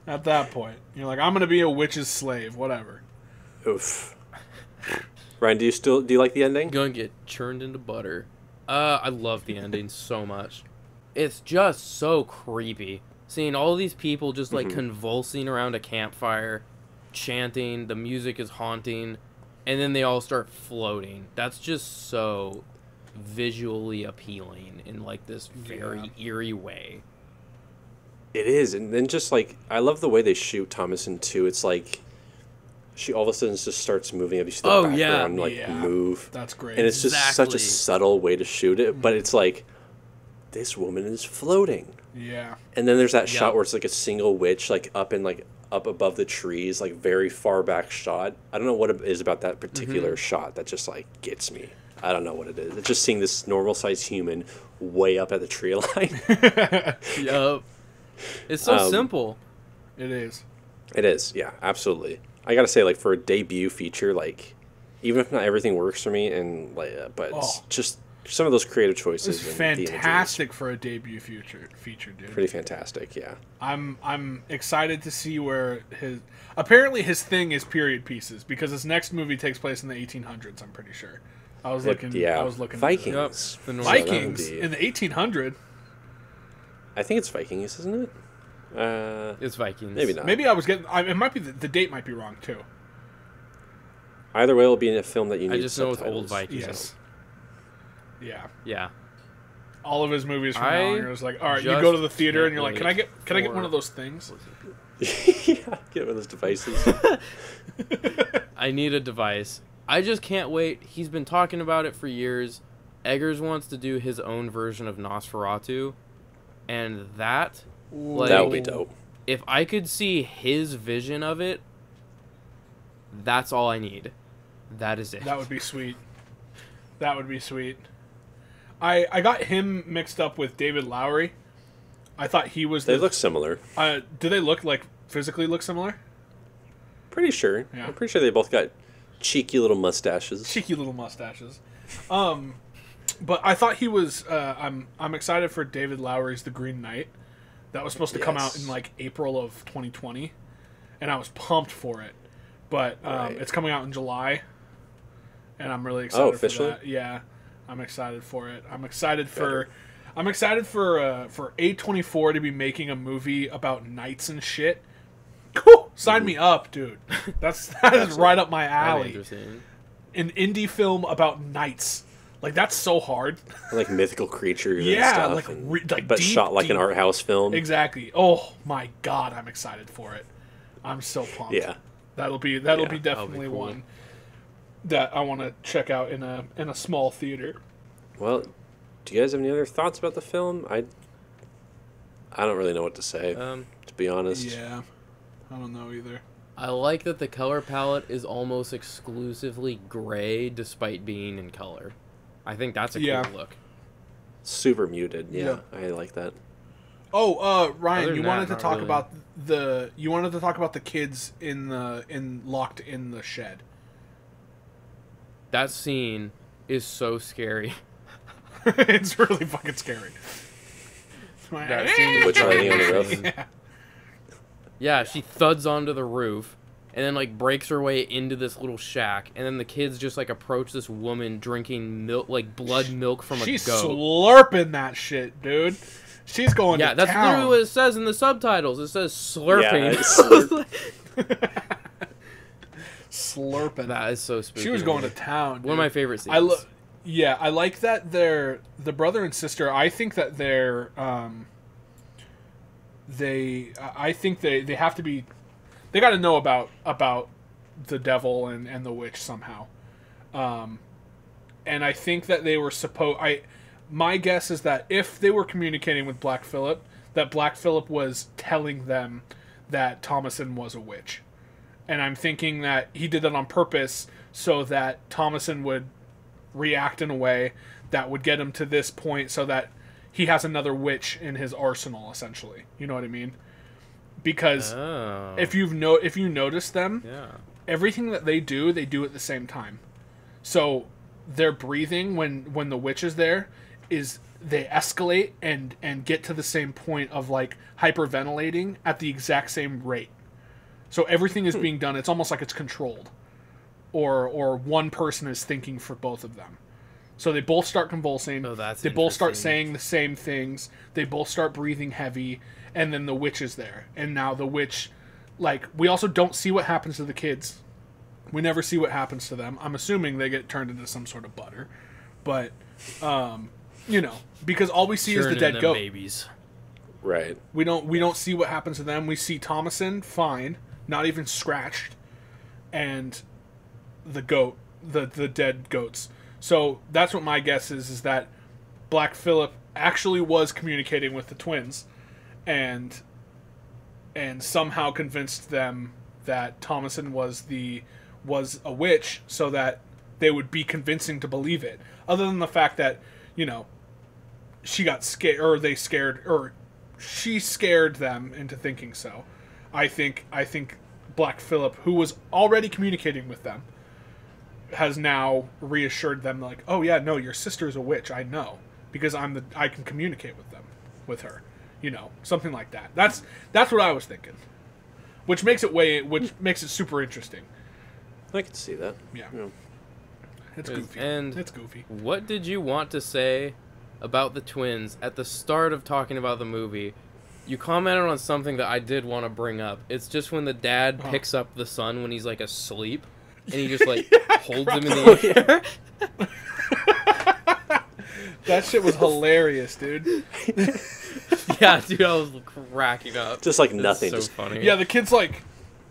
At that point, you're like, I'm gonna be a witch's slave, whatever. Oof. Ryan, do you like the ending? Gonna get churned into butter. I love the ending so much. It's just so creepy. Seeing all these people just like convulsing around a campfire, chanting, the music is haunting, and then they all start floating. That's just so visually appealing in like this very eerie way. It is, and then just like, I love the way they shoot Thomason too. It's like she all of a sudden just starts moving. You see the background move. That's great. And it's just such a subtle way to shoot it, but it's like, this woman is floating. Yeah. And then there's that shot where it's like a single witch, like up above the trees, like very far back shot. I don't know what it is about that particular shot that just like gets me. I don't know what it is. It's just seeing this normal sized human way up at the tree line. Yup. It's so simple. It is. It is, yeah, absolutely. I gotta say, like, for a debut feature, like, even if not everything works for me, and like, but it's just some of those creative choices. It's fantastic for a debut feature, dude. Pretty fantastic, yeah. I'm excited to see where apparently his thing is period pieces, because his next movie takes place in the 1800s. I'm pretty sure. I was looking. Vikings. Yep, Vikings in the 1800s. I think it's Vikings, isn't it? It's Vikings. Maybe not. Maybe I was getting. It might be the date might be wrong too. Either way, it'll be in a film that you need. I just know it's subtitles. old Vikings. Yes. Yeah. Yeah. All of his movies from now on, it was like, all right, you just go to the theater and you're can't like, can I get for- one of those things? Yeah, get one of those devices. I need a device. I just can't wait. He's been talking about it for years. Eggers wants to do his own version of Nosferatu, and that, like, That would be dope. if I could see his vision of it, that's all I need. That is it. That would be sweet. That would be sweet. I got him mixed up with David Lowery. I thought he was. They look similar. Do they look physically look similar? Pretty sure. Yeah. I'm pretty sure they both got cheeky little mustaches. Cheeky little mustaches. But I thought he was. I'm excited for David Lowery's The Green Knight. That was supposed to come out in like April of 2020, and I was pumped for it. But Right. it's coming out in July, and I'm really excited officially? for that. Yeah, I'm excited for it. I'm excited for A24 to be making a movie about knights and shit. Cool. Sign me up, dude. That is right up my That'd be alley. interesting. An indie film about knights. Like, that's so hard. Like mythical creatures Yeah, and like, stuff. like shot like an art house film. Exactly. Oh my god, I'm excited for it. I'm so pumped. Yeah. That'll be that'll be definitely cool. one that I want to check out in a small theater. Well, do you guys have any other thoughts about the film? I don't really know what to say, to be honest. Yeah. I don't know either. I like that the color palette is almost exclusively gray despite being in color. I think that's a cool look. Super muted. Yeah, I like that. Oh, Ryan, Other you than wanted that, to not talk really. about the kids locked in the shed. That scene is so scary. It's really fucking scary. That scene is Witch lady on the roof. Yeah. Yeah, she thuds onto the roof and then like breaks her way into this little shack, and then the kids just like approach this woman drinking milk, like blood milk from a She's goat. slurping that shit, dude. She's going to That's town. literally what it says in the subtitles. It says slurping. Yeah, Slurping. That is so spooky. She was going to town. Dude. One of my favorite scenes. I like that they're the brother and sister. I think that they're I think they have to be. They got to know about the devil and the witch somehow. And I think that they were my guess is that if they were communicating with Black Phillip, that Black Phillip was telling them that Thomason was a witch. And I'm thinking that he did that on purpose so that Thomason would react in a way that would get him to this point so that he has another witch in his arsenal, essentially. You know what I mean? Because if you notice them, everything that they do at the same time. So their breathing when the witch is there is they escalate and get to the same point of like hyperventilating at the exact same rate. So everything is being done. It's almost like it's controlled, or one person is thinking for both of them. So they both start convulsing. Oh, that's they both start interesting. saying the same things. They both start breathing heavy, and then the witch is there. And now the witch, like, we also don't see what happens to the kids. We never see what happens to them. I'm assuming they get turned into some sort of butter, but because all we see is the Churning dead them goat. babies. Right. We don't see what happens to them. We see Thomason fine, not even scratched, and the goat, the dead goats. So that's what my guess is that Black Phillip actually was communicating with the twins, and somehow convinced them that Thomason was a witch, so that they would be convincing to believe it. Other than the fact that she got scared, or she scared them into thinking so. I think Black Phillip, who was already communicating with them, has now reassured them, like, oh yeah, no, your sister's a witch, I know, because I can communicate with her, something like that. That's what I was thinking, which makes it super interesting. I can see that. Yeah. It's goofy. And it's goofy. What did you want to say about the twins at the start of talking about the movie? You commented on something that I did want to bring up. It's just when the dad picks up the son when he's like asleep, and he just like holds him in the air. That shit was hilarious, dude. Yeah, dude, I was cracking up. Just like nothing. So just funny. Yeah, the kid's like,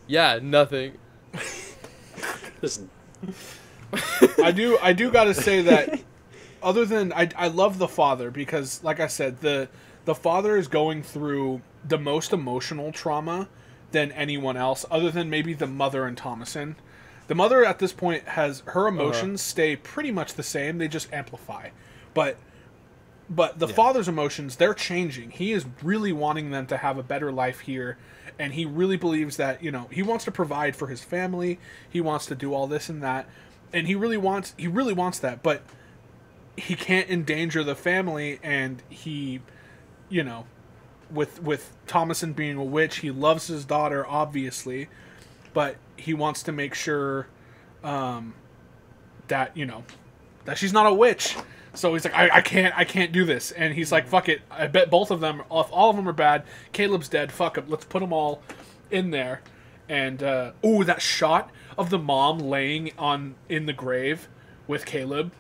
yeah, nothing. just. I do gotta say that. Other than I love the father, because, like I said, the father is going through the most emotional trauma than anyone else, other than maybe the mother and Thomason. The mother at this point has her emotions stay pretty much the same; they just amplify. But the father's emotions, they're changing. He is really wanting them to have a better life here, and he really believes that he wants to provide for his family. He wants to do all this and that, and he really wants that, but he can't endanger the family, and he, with Thomason being a witch, he loves his daughter, obviously, but he wants to make sure that she's not a witch. So he's like, I can't do this, and he's like, fuck it, I bet both of them, if all of them are bad, Caleb's dead, fuck it, let's put them all in there. And that shot of the mom laying in the grave with Caleb.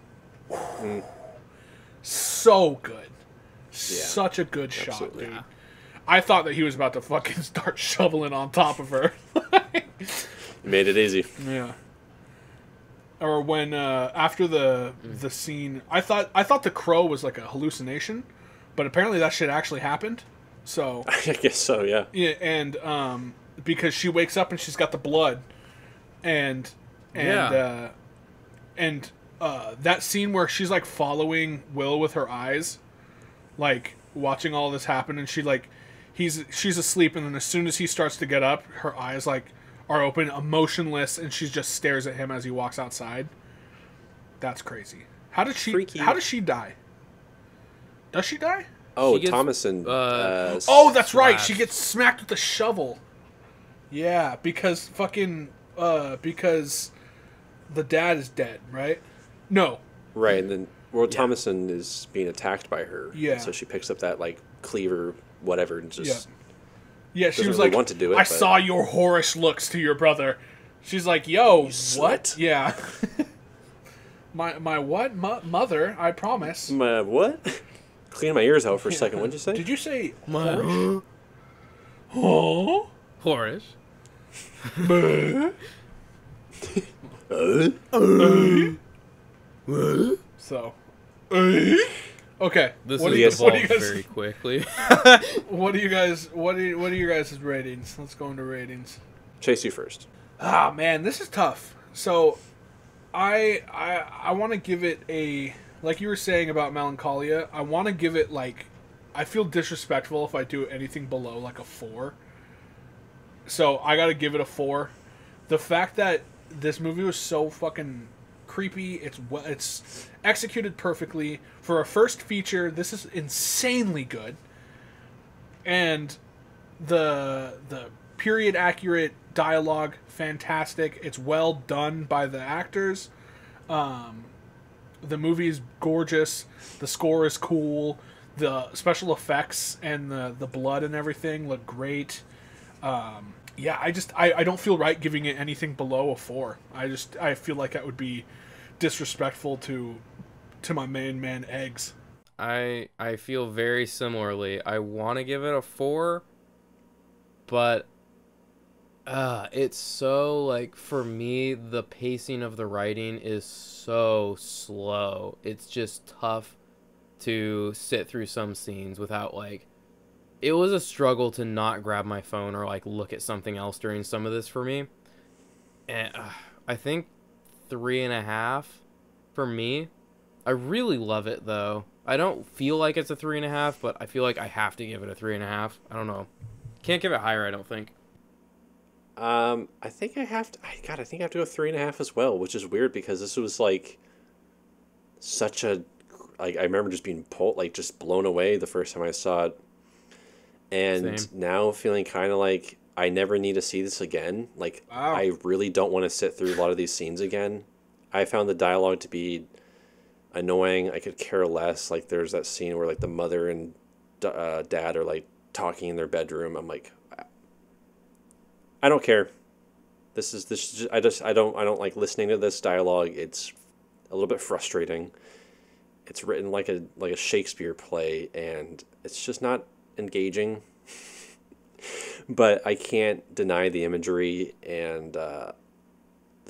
So good. Such a good shot, dude. Yeah. I thought that he was about to fucking start shoveling on top of her. Made it easy. Yeah. Or when after the scene, I thought the crow was like a hallucination, but apparently that shit actually happened. So I guess so, yeah. Yeah, and because she wakes up and she's got the blood, and that scene where she's like following Will with her eyes, like watching all this happen, and she's asleep, and then as soon as he starts to get up, her eyes like are open, emotionless, and she just stares at him as he walks outside. That's crazy. How did she die? Does she die? Oh, Thomason. That's right. She gets smacked with a shovel. Yeah, because because the dad is dead, right? No. Right, and then Thomason is being attacked by her. Yeah. So she picks up that like cleaver, whatever, and just. Yeah, she was really like, want to do it, I saw your whorish looks to your brother. She's like, yo, what? Slut. Yeah. my what? Mother, I promise. My what? Clean my ears out for a second. What'd you say? Did you say whorish? Huh? Whorish. So. Okay. This is evolved very quickly. What are you guys? What are your guys' ratings? Let's go into ratings. Chase, you first. Ah, man, this is tough. So, I want to give it a, like you were saying about Melancholia, I want to give it like, I feel disrespectful if I do anything below like a 4. So I got to give it a 4. The fact that this movie was so fucking creepy, it's executed perfectly for a first feature. This is insanely good, and the period accurate dialogue, fantastic. It's well done by the actors. The movie is gorgeous. The score is cool. The special effects and the blood and everything look great. Yeah, I don't feel right giving it anything below a 4. I feel like that would be disrespectful to my main man Eggs. I feel very similarly. I want to give it a 4, but it's so, like, for me, the pacing of the writing is so slow. It's just tough to sit through some scenes without, like, it was a struggle to not grab my phone or, like, look at something else during some of this for me. And I think 3.5 for me. I really love it, though. I don't feel like it's a 3.5, but I feel like I have to give it a 3.5. I don't know. Can't give it higher, I don't think. I think I have to. God, I think I have to go 3.5 as well, which is weird because this was like such a like I remember just being just blown away the first time I saw it, and Same. now feeling kind of like I never need to see this again. Like Wow. I really don't want to sit through a lot of these scenes again. I found the dialogue to be annoying. I could care less. Like there's that scene where like the mother and dad are like talking in their bedroom. I'm like, I don't care. This is just, I don't like listening to this dialogue. It's a little bit frustrating. It's written like a Shakespeare play, and it's just not engaging. But I can't deny the imagery and the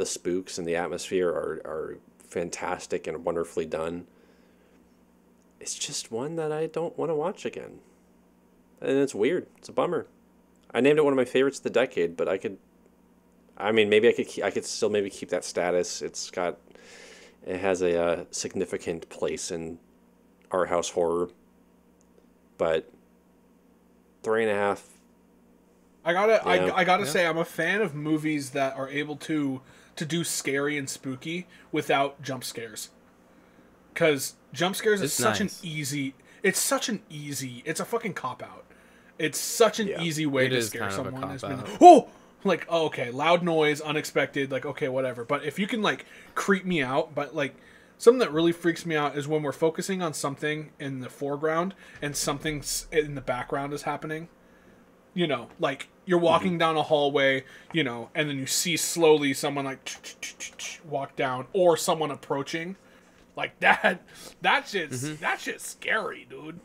spooks and the atmosphere are fantastic and wonderfully done. It's just one that I don't want to watch again, and it's weird. It's a bummer. I named it one of my favorites of the decade, but maybe I could still maybe keep that status. It has a significant place in art house horror, but 3.5. I gotta say, I'm a fan of movies that are able to do scary and spooky without jump scares. Because jump scares is such an easy. It's a fucking cop out. It's such an easy way to scare someone. Okay, loud noise, unexpected, like, okay, whatever. But if you can, like, creep me out, but, like, something that really freaks me out is when we're focusing on something in the foreground and something in the background is happening. You know, like, you're walking down a hallway, you know, and then you see slowly someone, like, walk down, or someone approaching. Like, that shit's scary, dude.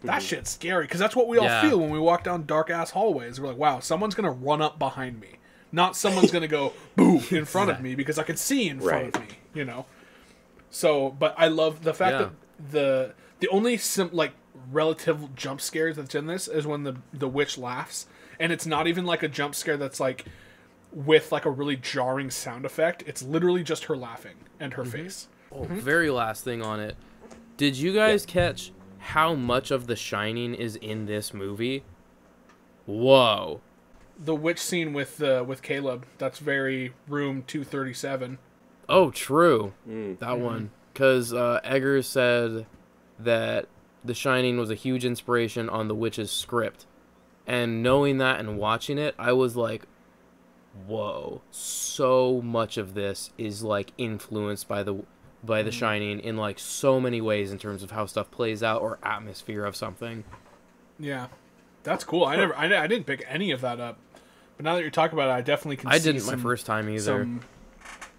That shit's scary, because that's what we all feel when we walk down dark-ass hallways. We're like, wow, someone's going to run up behind me. Not someone's going to go, boo, in front of me, because I can see in front of me, you know? So, but I love the fact that the only, relative jump scares that's in this is when the witch laughs. And it's not even, like, a jump scare that's, like, with, like, a really jarring sound effect. It's literally just her laughing and her face. Oh, very last thing on it. Did you guys catch how much of The Shining is in this movie? Whoa. The witch scene with Caleb, that's very room 237. Oh, true. That one. Because Eggers said that The Shining was a huge inspiration on The Witch's script. And knowing that and watching it, I was like, whoa. So much of this is, like, influenced by The Shining in, like, so many ways in terms of how stuff plays out or atmosphere of something. Yeah, that's cool. I didn't pick any of that up, but now that you're talking about it, I definitely can. I didn't my first time either.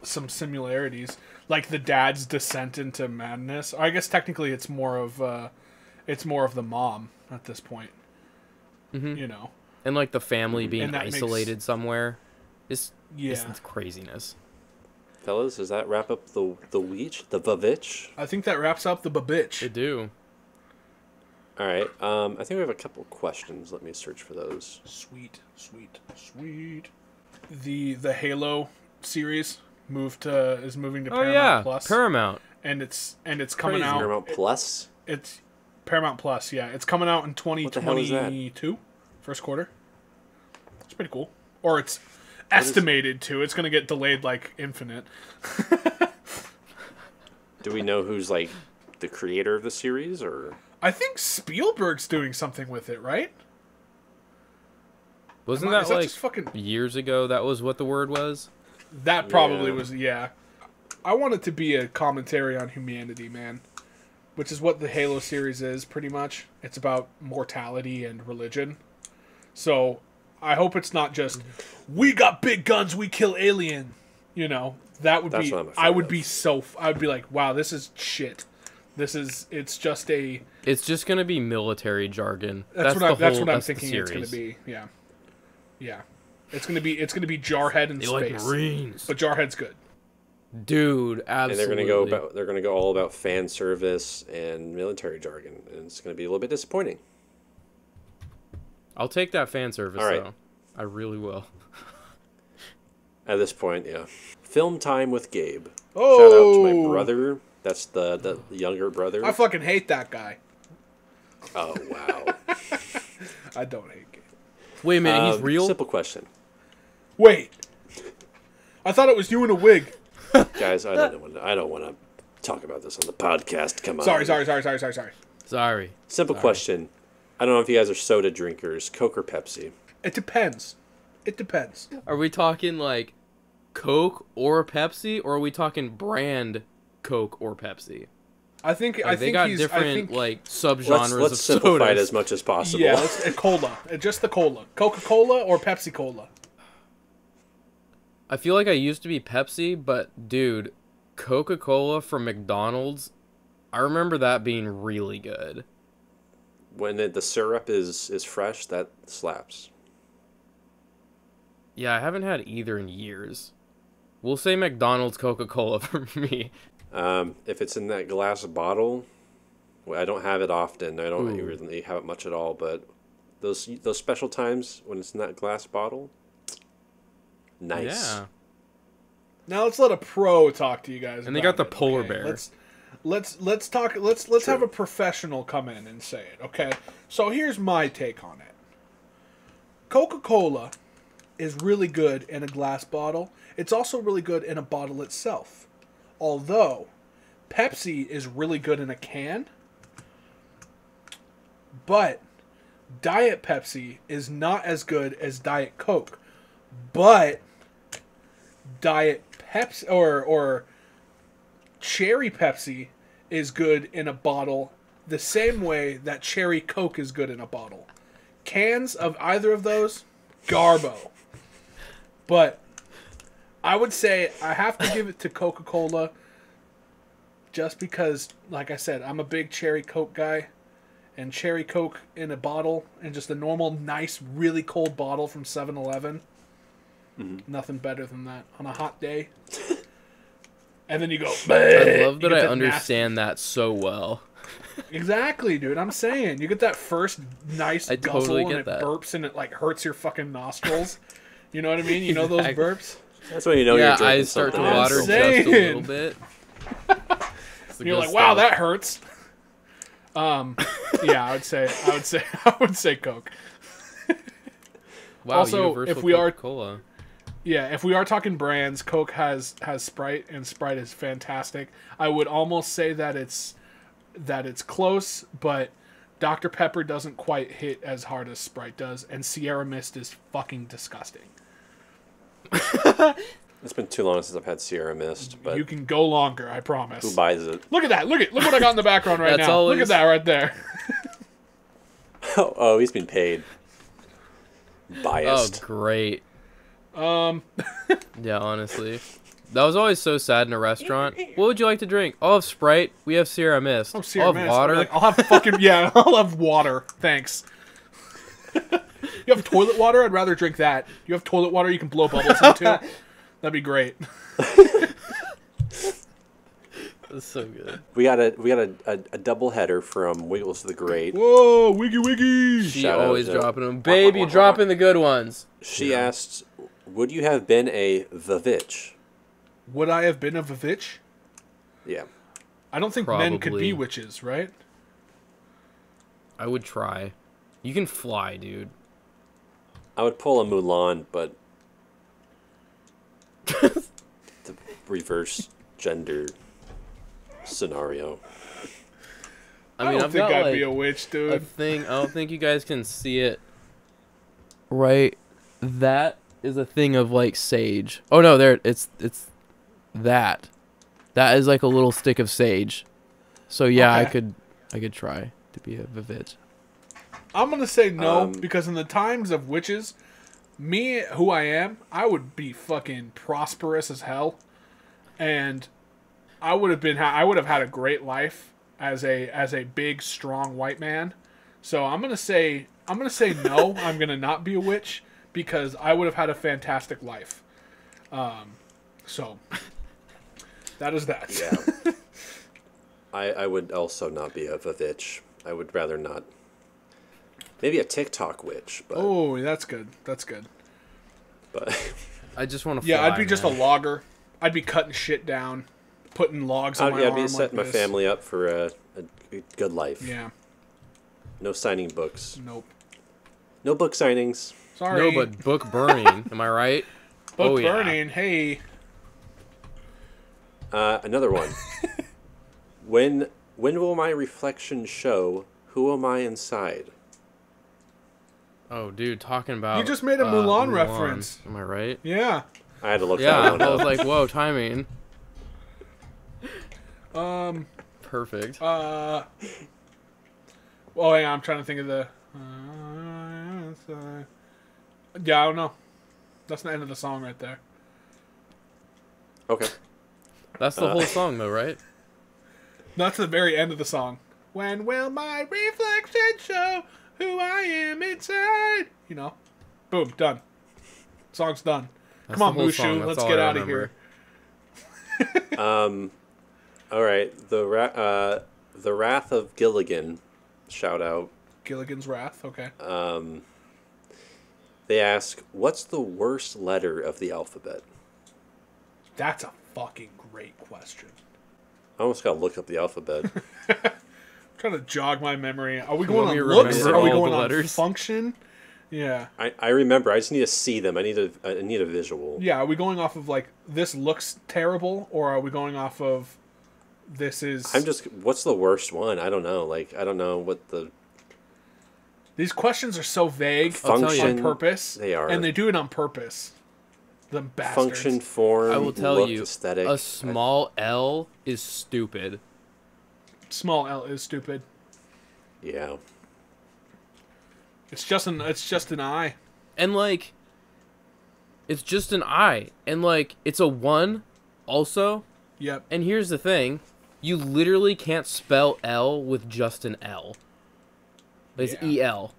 Some similarities, like the dad's descent into madness. I guess technically it's more of the mom at this point. You know, and like the family being isolated somewhere. It's it's craziness. Fellas, does that wrap up the Vavitch? I think that wraps up the Babitch. They do. All right. I think we have a couple questions. Let me search for those. Sweet. The Halo series is moving to Paramount Plus. Paramount. And it's coming out. Paramount Plus? It's Paramount Plus, yeah. It's coming out in 2022, first quarter. It's pretty cool. Or it's estimated to. It's going to get delayed like infinite. Do we know who's like the creator of the series, or? I think Spielberg's doing something with it, right? Wasn't that like just fucking... years ago? That was what the word was. That probably was. Yeah. I want it to be a commentary on humanity, man. Which is what the Halo series is, pretty much. It's about mortality and religion. So, I hope it's not just, we got big guns, we kill alien. You know, that would be, I would be like, wow, this is shit. It's just going to be military jargon. That's what I'm thinking it's going to be. Yeah. Yeah. It's going to be Jarhead in space. Like Marines. But Jarhead's good. Dude, absolutely. And they're gonna go all about fan service and military jargon, and it's gonna be a little bit disappointing. I'll take that fan service though. I really will. At this point, yeah. Film time with Gabe. Oh! Shout out to my brother. That's the younger brother. I fucking hate that guy. Oh wow. I don't hate Gabe. Wait a minute, he's real? Simple question. Wait. I thought it was you in a wig. Guys, I don't want to talk about this on the podcast. Come on. Sorry. Simple question. I don't know if you guys are soda drinkers, Coke or Pepsi. It depends. Are we talking like Coke or Pepsi, or are we talking brand Coke or Pepsi? I think They got different like subgenres Let's of simplify it sodas. as much as possible. Yeah, it's cola. Just the cola. Coca-Cola or Pepsi Cola. I feel like I used to be Pepsi, but dude, Coca-Cola from McDonald's, I remember that being really good. When the syrup is fresh, that slaps. Yeah, I haven't had either in years. We'll say McDonald's Coca-Cola for me. If it's in that glass bottle, well, I don't have it often. I don't Ooh. really have it much at all. But those special times when it's in that glass bottle, nice. Yeah. Now let's let a pro talk to you guys. And they about got the it, polar okay? bear. Let's talk. Let's have a professional come in and say it. Okay. So here's my take on it. Coca-Cola is really good in a glass bottle. It's also really good in a bottle itself. Although Pepsi is really good in a can, but Diet Pepsi is not as good as Diet Coke. But Diet Pepsi or Cherry Pepsi is good in a bottle the same way that Cherry Coke is good in a bottle. Cans of either of those, garbo. But I would say I have to give it to Coca-Cola just because, like I said, I'm a big Cherry Coke guy. And Cherry Coke in a bottle, and just a normal, nice, really cold bottle from 7-Eleven. Nothing better than that on a hot day. And then you go, I love that you I get understand that so well. Exactly, dude. I'm saying. You get that first nice I guzzle totally and get it that. burps and it like hurts your fucking nostrils. You know what I mean? You know those Exactly. burps? That's when you know Yeah, you're drinking eyes start to something water natural. just a saying. little bit. It's the You're good like, wow, stuff. that hurts. Yeah, I would say Coke. Wow, Also, Universal if we are- Coca-Cola. Yeah, if we are talking brands, Coke has Sprite, and Sprite is fantastic. I would almost say that it's close, but Dr. Pepper doesn't quite hit as hard as Sprite does, and Sierra Mist is fucking disgusting. It's been too long since I've had Sierra Mist, but You can go longer, I promise. who buys it? Look at that! Look what I got in the background right That's now. Look always- at that right there. Oh, he's been paid. Oh, Biased. great. Yeah, honestly. That was always so sad in a restaurant. What would you like to drink? I'll have Sprite. We have Sierra Mist. Oh, Sierra I'll have Mist. water. Like, I'll have fucking yeah. I'll have water. Thanks. You have toilet water? I'd rather drink that. You have toilet water you can blow bubbles into? That'd be great. That's so good. We got a double header from Wiggles the Great. Whoa, wiggy wiggy. She Shout out always to- dropping them. Baby, dropping the good ones. She asked, "Would you have been a Vavitch?" Would I have been a Vavitch? Yeah. I don't think men could Probably. be witches, right? I would try. You can fly, dude. I would pull a Mulan, but the reverse gender scenario. I mean, don't I've think got I'd like be a witch, a dude. thing. I don't think you guys can see it. Right, that is a thing of like sage. Oh no, there it's that. That is like a little stick of sage. So yeah, Okay. I could try to be a Vavitch. I'm gonna say no Um, because in the times of witches, me who I am, I would be fucking prosperous as hell, and I would have had a great life as a big strong white man. So I'm gonna say no. I'm gonna not be a witch because I would have had a fantastic life. So that is that. Yeah. I would also not be a Vavitch. I would rather not. Maybe a TikTok witch, but Oh, that's good. That's good. but I just want to. Yeah, fly, I'd be just a man. logger. I'd be cutting shit down, putting logs on my I'd arm be like setting my this. family up for a good life. Yeah. No signing books. Nope. No book signings. Sorry. No, but book burning. Am I right? Book burning. Hey. Another one. When will my reflection show? Who am I inside? Oh, dude, talking about... You just made a Mulan reference. Am I right? Yeah. I had to look that one up. I was like, whoa, timing. Perfect. Oh, yeah, I'm trying to think of the... yeah, I don't know. That's the end of the song right there. Okay. That's the whole song, though, right? That's the very end of the song. When will my reflection show who I am inside? You know. Boom, done. Song's done. That's Come on, Mushu, let's get out of here. All right, the Wrath of Gilligan, shout out. Gilligan's Wrath, okay. They ask, what's the worst letter of the alphabet? That's a fucking great question. I almost got to look up the alphabet. I'm trying to jog my memory. Are we going on looks? Are we going on function? Yeah. I remember. I just need to see them. I need a visual. Yeah, are we going off of, like, this looks terrible, or are we going off of this is... what's the worst one? I don't know. Like, I don't know what the... These questions are so vague Function, on purpose. They are. And they do it on purpose. The bastards. Function, form, I will tell look, you, aesthetic. a small L is stupid. Small L is stupid. Yeah. It's just an I. And, like, it's just an I. And, like, it's a 1 also. Yep. And here's the thing. You literally can't spell L with just an L. It's E-L.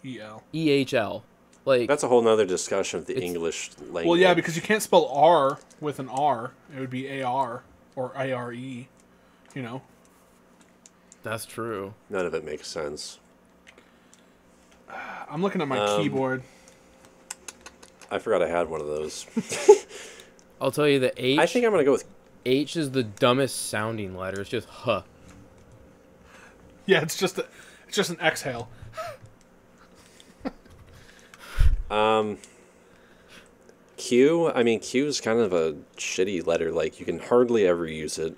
E-L. E-H-L. Like, that's a whole nother discussion of the English language. Well, yeah, because you can't spell R with an R. It would be A-R or A-R-E, you know. That's true. None of it makes sense. I'm looking at my keyboard. I forgot I had one of those. I'll tell you the H. I think I'm going to go with... H is the dumbest sounding letter. It's just huh. Yeah, it's just an exhale. Q. I mean, Q is kind of a shitty letter. Like, you can hardly ever use it.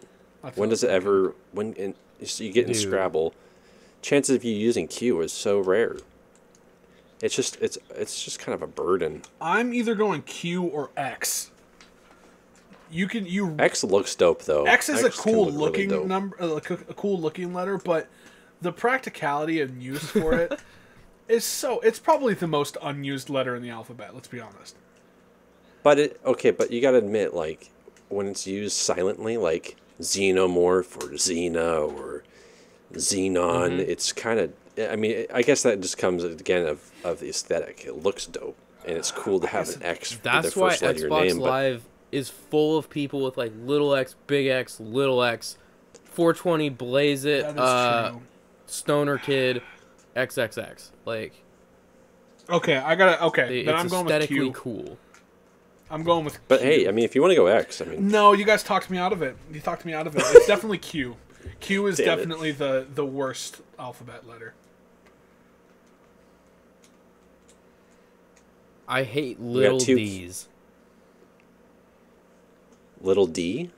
When does it ever... you get in Scrabble, chances of you using Q is so rare. It's just kind of a burden. I'm either going Q or X. X looks dope though. X is a cool looking really number, a cool looking letter, but the practicality and use for it is it's probably the most unused letter in the alphabet. Let's be honest. But but you gotta admit, like, when it's used silently, like xenomorph or Xena or Xenon, it's kind of... I mean, I guess that just comes again of the aesthetic. It looks dope, and it's cool to have an X for the first letter of your name. That's why Xbox Live is full of people with like little X, big X, little X, 420 Blaze It, Stoner Kid, XXX. Like, okay, then I'm going with Q. Cool. I'm going with Q. But hey, I mean, if you want to go X, I mean... No, you guys talked me out of it. You talked me out of it. It's definitely Q. Q is definitely the worst alphabet letter. I hate little D's. Little D?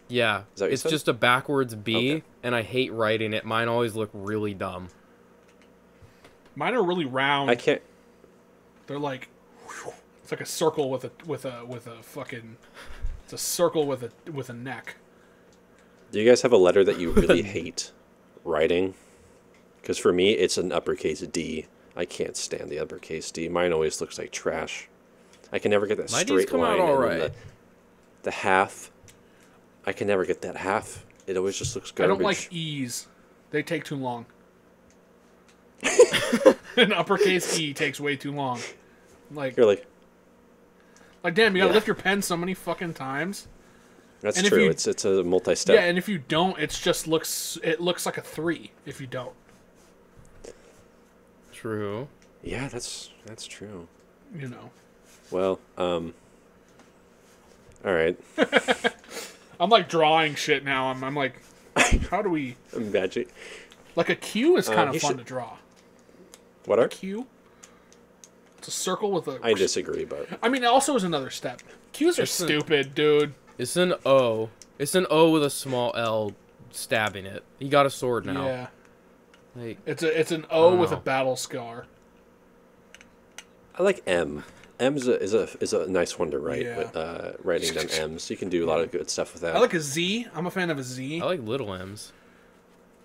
Yeah, it's just a backwards B, and I hate writing it. Mine always look really dumb. Mine are really round. I can't... They're like... It's like a circle with a fucking... It's a circle with a neck. Do you guys have a letter that you really hate writing? Because for me, it's an uppercase D. I can't stand the uppercase D. Mine always looks like trash. I can never get that straight line. Out all right. The half. I can never get that half. It always just looks garbage. I don't like E's. They take too long. An uppercase E takes way too long. You're like, damn, you gotta lift your pen so many fucking times. That's true. It's a multi-step. Yeah, and if you don't, it looks like a 3 if you don't. True. Yeah, that's true. You know. Well, all right. I'm like drawing shit now. I'm like, how do we... Magic. Like a Q is kind of fun to draw. What are? Q? It's a circle with a... I disagree, but... I mean, it also is another step. Q's are stupid, dude. It's an O. It's an O with a small L stabbing it. He got a sword now. Yeah. Like, It's an O with a battle scar. I like M. M is a nice one to write. Yeah. With, writing down M's. You can do a lot of good stuff with that. I like a Z. I'm a fan of a Z. I like little M's.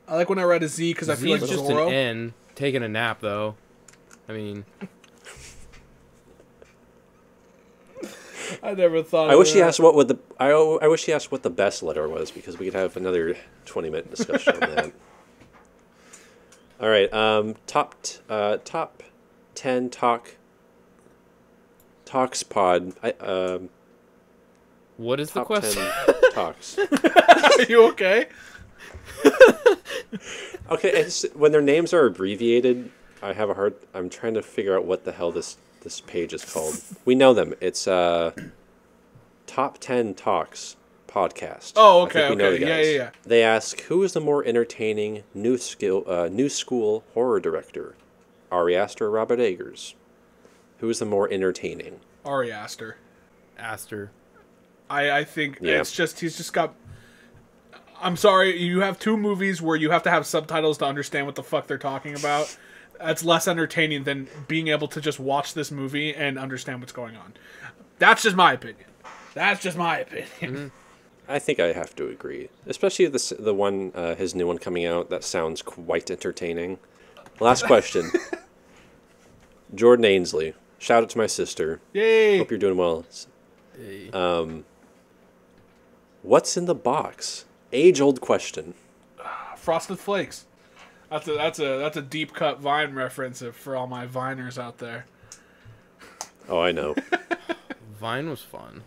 I like when I write a Z because I feel like Z's just Zorro. an N. Taking a nap, though. I mean... I never thought. I wish he asked what the best letter was, because we could have another 20-minute discussion on that. All right, top 10 talks pod. What is the top question? 10 talks. Are you okay? Okay, it's, when their names are abbreviated, I have a hard. I'm trying to figure out what the hell this page is called. We know them. It's Top 10 Talks podcast. Oh, I think okay, we know the guys. yeah. They ask, who is the more entertaining new school horror director, Ari Aster or Robert Eggers? Who is the more entertaining? Ari Aster. Aster. I think it's just he's just got. I'm sorry, you have two movies where you have to have subtitles to understand what the fuck they're talking about. That's less entertaining than being able to just watch this movie and understand what's going on. That's just my opinion. Mm-hmm. I think I have to agree, especially the one his new one coming out. That sounds quite entertaining. Last question. Jordan Ainsley. Shout out to my sister. Yay! Hope you're doing well. Hey. What's in the box? Age-old question. Frosted Flakes. That's a deep cut Vine reference for all my Viners out there. Oh, I know. Vine was fun.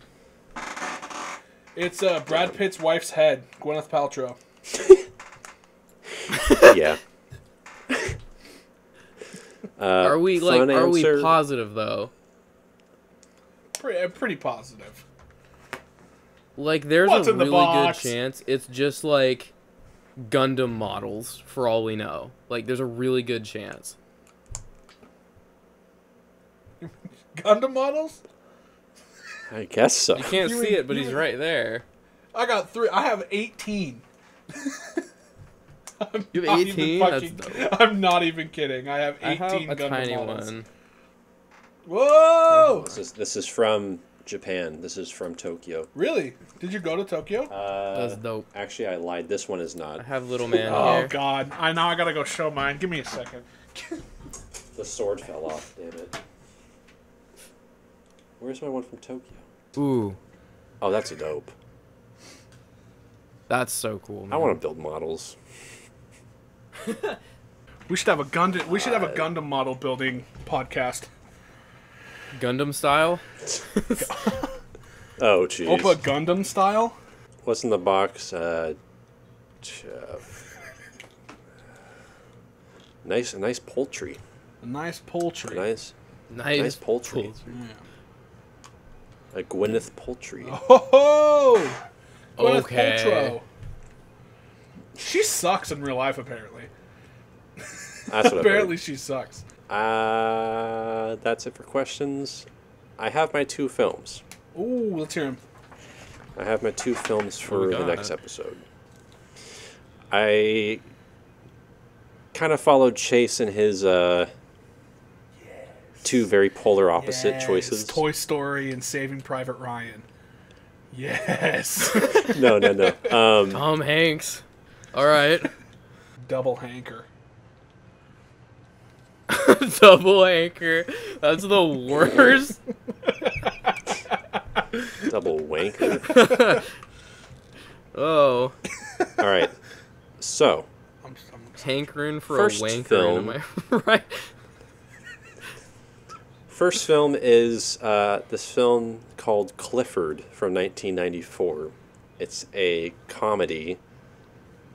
It's Brad Pitt's wife's head, Gwyneth Paltrow. Yeah. Are we positive though? Pretty positive. Like, there's What's a in the really good box? chance it's just like Gundam models, for all we know. Like, there's a really good chance. Gundam models? I guess so. You can't see it, but he's right there. I got 3. I have 18. You have 18? That's dope. I'm not even kidding. I have 18 I have a Gundam tiny models. one. Whoa! This is from Japan. This is from Tokyo. Really? Did you go to Tokyo? That's dope. Actually, I lied. This one is not. I have little man Oh here. God! I gotta go show mine. Give me a second. The sword fell off. Damn it. Where's my one from Tokyo? Ooh, Oh, that's a dope. that's so cool, man. I want to build models. We should have a Gundam. We should have a Gundam model building podcast. Gundam style? Oh, jeez. Oppa Gundam style. What's in the box? Nice poultry. A nice poultry. Nice poultry. Yeah. A Gwyneth poultry. Oh, Gwyneth Okay. Paltrow. She sucks in real life, apparently. That's what Apparently, she sucks. That's it for questions. I have my 2 films. Ooh, let's hear him. I have my 2 films for we the got? next episode. I kind of followed Chase in his 2 very polar opposite choices. Toy Story and Saving Private Ryan. Yes. No. Tom Hanks. All right. Double hanker. Double anchor. That's the worst. Double wanker. Oh. All right. So, Hankering for First a wanker. film. Am I right? first film is this film called Clifford from 1994. It's a comedy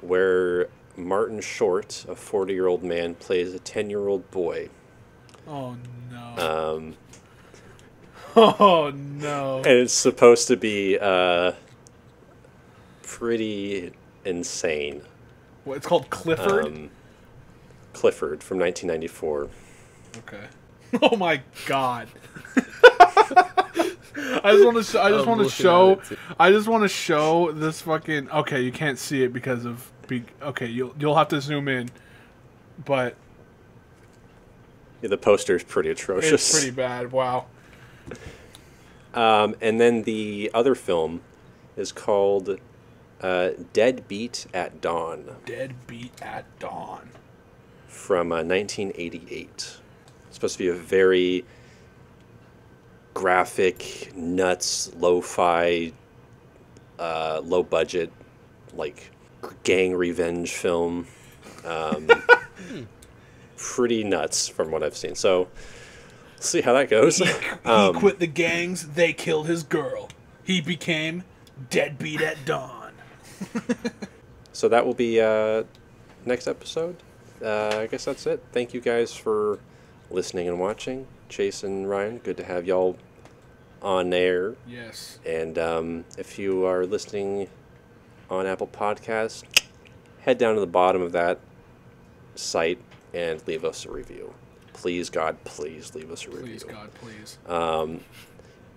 where Martin Short, a 40-year-old man, plays a 10-year-old boy. Oh no. Um, Oh no. and it's supposed to be pretty insane. What, it's called Clifford? Clifford from 1994. Okay. Oh my god. I just want to show this fucking. Okay, you can't see it because of. Okay, you'll have to zoom in, but yeah, the poster's pretty atrocious. It's pretty bad. Wow. And then the other film is called Deadbeat at Dawn. Deadbeat at Dawn. From 1988. It's supposed to be a very graphic, nuts, lo-fi, low budget, like gang revenge film. Pretty nuts from what I've seen. So, see how that goes. He quit the gangs. They killed his girl. He became Deadbeat at Dawn. So that will be next episode. I guess that's it. Thank you guys for listening and watching. Chase and Ryan, good to have y'all on air. Yes. And if you are listening on Apple Podcasts, head down to the bottom of that site and leave us a review. Please, God, please leave us a review. Please, God, please.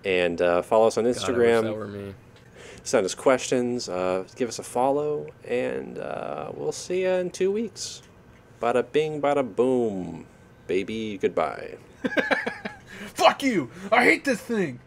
And follow us on Instagram. God, I wish that were me. Send us questions. Give us a follow. And we'll see you in 2 weeks. Bada bing, bada boom. Baby, goodbye. Fuck you! I hate this thing!